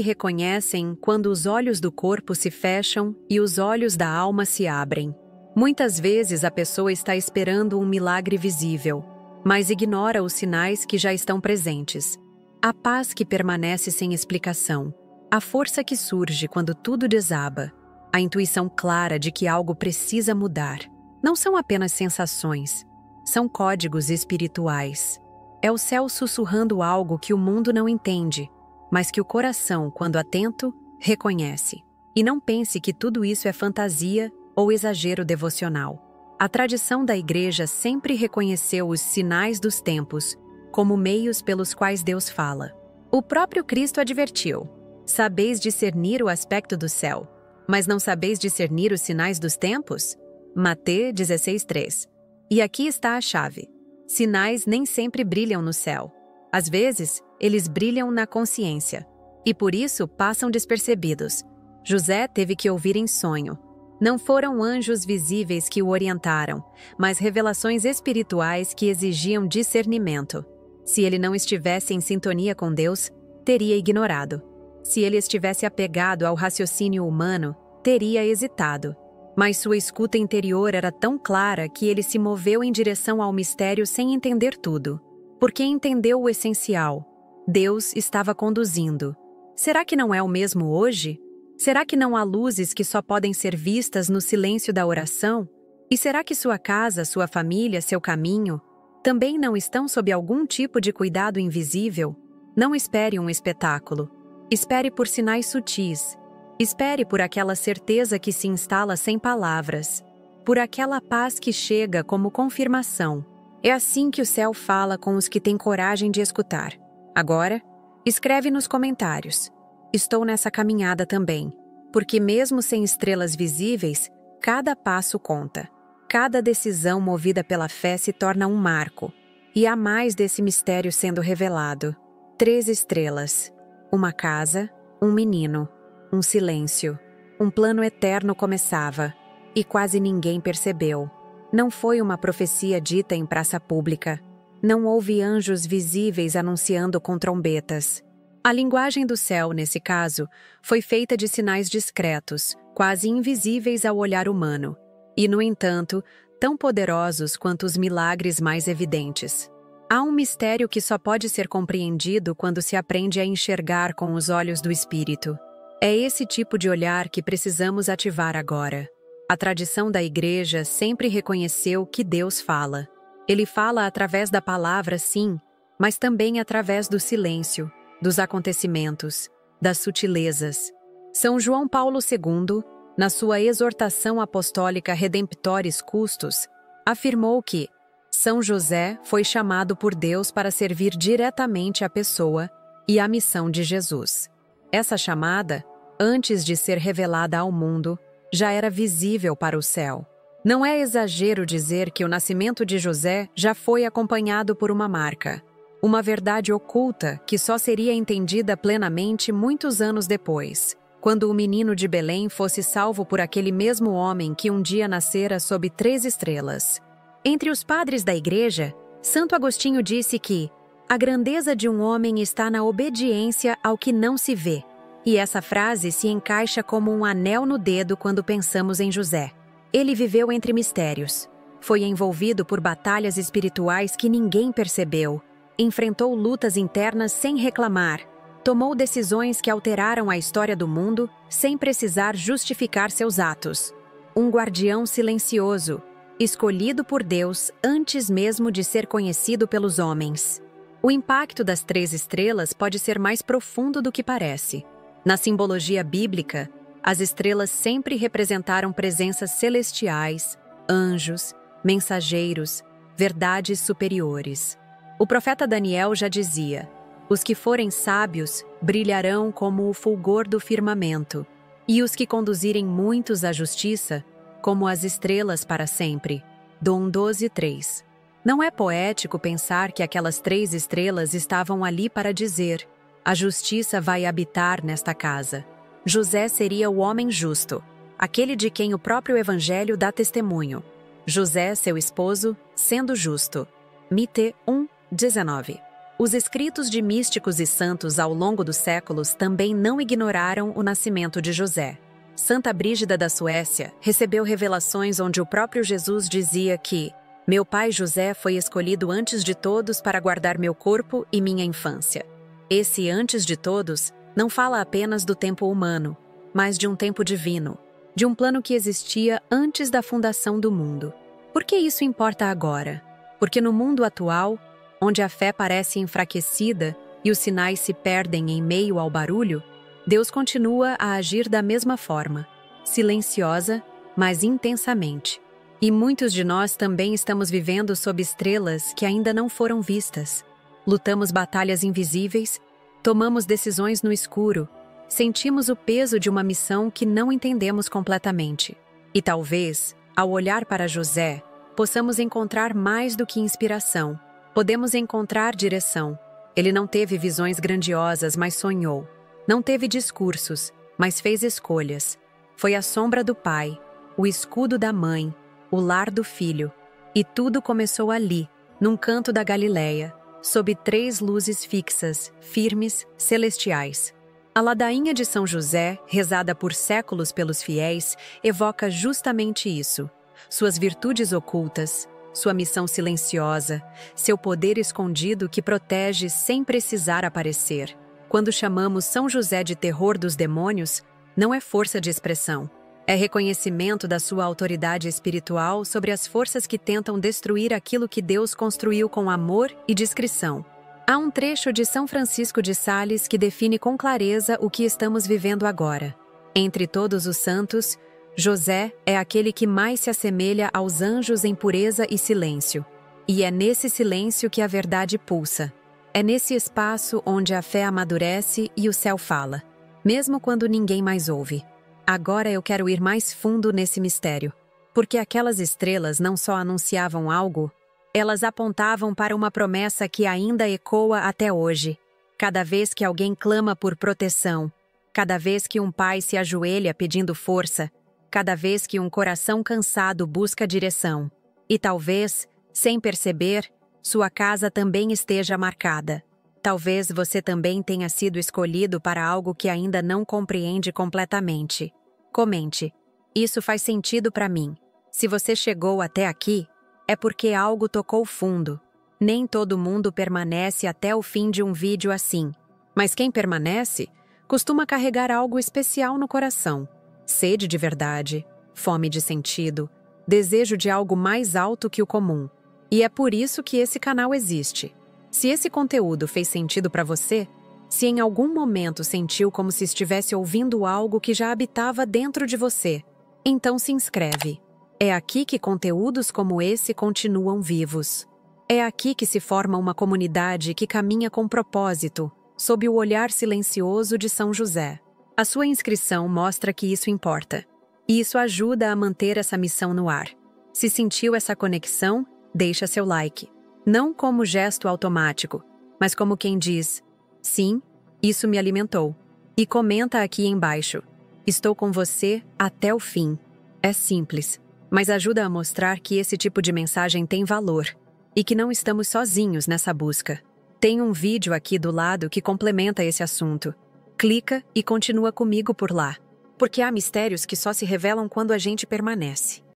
reconhecem quando os olhos do corpo se fecham e os olhos da alma se abrem. Muitas vezes a pessoa está esperando um milagre visível, mas ignora os sinais que já estão presentes. A paz que permanece sem explicação, a força que surge quando tudo desaba, a intuição clara de que algo precisa mudar. Não são apenas sensações, são códigos espirituais. É o céu sussurrando algo que o mundo não entende, mas que o coração, quando atento, reconhece. E não pense que tudo isso é fantasia ou exagero devocional. A tradição da Igreja sempre reconheceu os sinais dos tempos como meios pelos quais Deus fala. O próprio Cristo advertiu: sabeis discernir o aspecto do céu, mas não sabeis discernir os sinais dos tempos? Mateus 16:3. E aqui está a chave. Sinais nem sempre brilham no céu. Às vezes, eles brilham na consciência, e por isso passam despercebidos. José teve que ouvir em sonho. Não foram anjos visíveis que o orientaram, mas revelações espirituais que exigiam discernimento. Se ele não estivesse em sintonia com Deus, teria ignorado. Se ele estivesse apegado ao raciocínio humano, teria hesitado. Mas sua escuta interior era tão clara que ele se moveu em direção ao mistério sem entender tudo. Porque entendeu o essencial. Deus estava conduzindo. Será que não é o mesmo hoje? Será que não há luzes que só podem ser vistas no silêncio da oração? E será que sua casa, sua família, seu caminho, também não estão sob algum tipo de cuidado invisível? Não espere um espetáculo. Espere por sinais sutis. Espere por aquela certeza que se instala sem palavras. Por aquela paz que chega como confirmação. É assim que o céu fala com os que têm coragem de escutar. Agora, escreve nos comentários: estou nessa caminhada também, porque mesmo sem estrelas visíveis, cada passo conta. Cada decisão movida pela fé se torna um marco. E há mais desse mistério sendo revelado. 3 estrelas, uma casa, um menino, um silêncio. Um plano eterno começava, e quase ninguém percebeu. Não foi uma profecia dita em praça pública. Não houve anjos visíveis anunciando com trombetas. A linguagem do céu, nesse caso, foi feita de sinais discretos, quase invisíveis ao olhar humano, e, no entanto, tão poderosos quanto os milagres mais evidentes. Há um mistério que só pode ser compreendido quando se aprende a enxergar com os olhos do Espírito. É esse tipo de olhar que precisamos ativar agora. A tradição da Igreja sempre reconheceu que Deus fala. Ele fala através da palavra, sim, mas também através do silêncio, dos acontecimentos, das sutilezas. São João Paulo II, na sua exortação apostólica Redemptoris Custos, afirmou que São José foi chamado por Deus para servir diretamente a pessoa e a missão de Jesus. Essa chamada, antes de ser revelada ao mundo, já era visível para o céu. Não é exagero dizer que o nascimento de José já foi acompanhado por uma marca, uma verdade oculta que só seria entendida plenamente muitos anos depois, quando o menino de Belém fosse salvo por aquele mesmo homem que um dia nascera sob 3 estrelas. Entre os padres da Igreja, Santo Agostinho disse que a grandeza de um homem está na obediência ao que não se vê. E essa frase se encaixa como um anel no dedo quando pensamos em José. Ele viveu entre mistérios. Foi envolvido por batalhas espirituais que ninguém percebeu. Enfrentou lutas internas sem reclamar. Tomou decisões que alteraram a história do mundo sem precisar justificar seus atos. Um guardião silencioso, escolhido por Deus antes mesmo de ser conhecido pelos homens. O impacto das 3 estrelas pode ser mais profundo do que parece. Na simbologia bíblica, as estrelas sempre representaram presenças celestiais, anjos, mensageiros, verdades superiores. O profeta Daniel já dizia: os que forem sábios brilharão como o fulgor do firmamento, e os que conduzirem muitos à justiça, como as estrelas para sempre. Dom 12:3. Não é poético pensar que aquelas 3 estrelas estavam ali para dizer: a justiça vai habitar nesta casa. José seria o homem justo, aquele de quem o próprio Evangelho dá testemunho. José, seu esposo, sendo justo. Mite 1:19. Os escritos de místicos e santos ao longo dos séculos também não ignoraram o nascimento de José. Santa Brígida da Suécia recebeu revelações onde o próprio Jesus dizia que meu pai José foi escolhido antes de todos para guardar meu corpo e minha infância. Esse antes de todos não fala apenas do tempo humano, mas de um tempo divino, de um plano que existia antes da fundação do mundo. Por que isso importa agora? Porque no mundo atual, onde a fé parece enfraquecida e os sinais se perdem em meio ao barulho, Deus continua a agir da mesma forma, silenciosa, mas intensamente. E muitos de nós também estamos vivendo sob estrelas que ainda não foram vistas. Lutamos batalhas invisíveis, tomamos decisões no escuro, sentimos o peso de uma missão que não entendemos completamente. E talvez, ao olhar para José, possamos encontrar mais do que inspiração. Podemos encontrar direção. Ele não teve visões grandiosas, mas sonhou. Não teve discursos, mas fez escolhas. Foi a sombra do pai, o escudo da mãe, o lar do filho. E tudo começou ali, num canto da Galileia, sob 3 luzes fixas, firmes, celestiais. A ladainha de São José, rezada por séculos pelos fiéis, evoca justamente isso. Suas virtudes ocultas, sua missão silenciosa, seu poder escondido que protege sem precisar aparecer. Quando chamamos São José de terror dos demônios, não é força de expressão. É reconhecimento da sua autoridade espiritual sobre as forças que tentam destruir aquilo que Deus construiu com amor e discrição. Há um trecho de São Francisco de Sales que define com clareza o que estamos vivendo agora. Entre todos os santos, José é aquele que mais se assemelha aos anjos em pureza e silêncio. E é nesse silêncio que a verdade pulsa. É nesse espaço onde a fé amadurece e o céu fala, mesmo quando ninguém mais ouve. Agora eu quero ir mais fundo nesse mistério, porque aquelas estrelas não só anunciavam algo, elas apontavam para uma promessa que ainda ecoa até hoje. Cada vez que alguém clama por proteção, cada vez que um pai se ajoelha pedindo força, cada vez que um coração cansado busca direção. E talvez, sem perceber, sua casa também esteja marcada. Talvez você também tenha sido escolhido para algo que ainda não compreende completamente. Comente. Isso faz sentido para mim. Se você chegou até aqui, é porque algo tocou fundo. Nem todo mundo permanece até o fim de um vídeo assim. Mas quem permanece, costuma carregar algo especial no coração. Sede de verdade, fome de sentido, desejo de algo mais alto que o comum. E é por isso que esse canal existe. Se esse conteúdo fez sentido para você, se em algum momento sentiu como se estivesse ouvindo algo que já habitava dentro de você, então se inscreve. É aqui que conteúdos como esse continuam vivos. É aqui que se forma uma comunidade que caminha com propósito, sob o olhar silencioso de São José. A sua inscrição mostra que isso importa. E isso ajuda a manter essa missão no ar. Se sentiu essa conexão, deixa seu like. Não como gesto automático, mas como quem diz: sim, isso me alimentou. E comenta aqui embaixo: estou com você até o fim. É simples, mas ajuda a mostrar que esse tipo de mensagem tem valor e que não estamos sozinhos nessa busca. Tem um vídeo aqui do lado que complementa esse assunto. Clica e continua comigo por lá, porque há mistérios que só se revelam quando a gente permanece.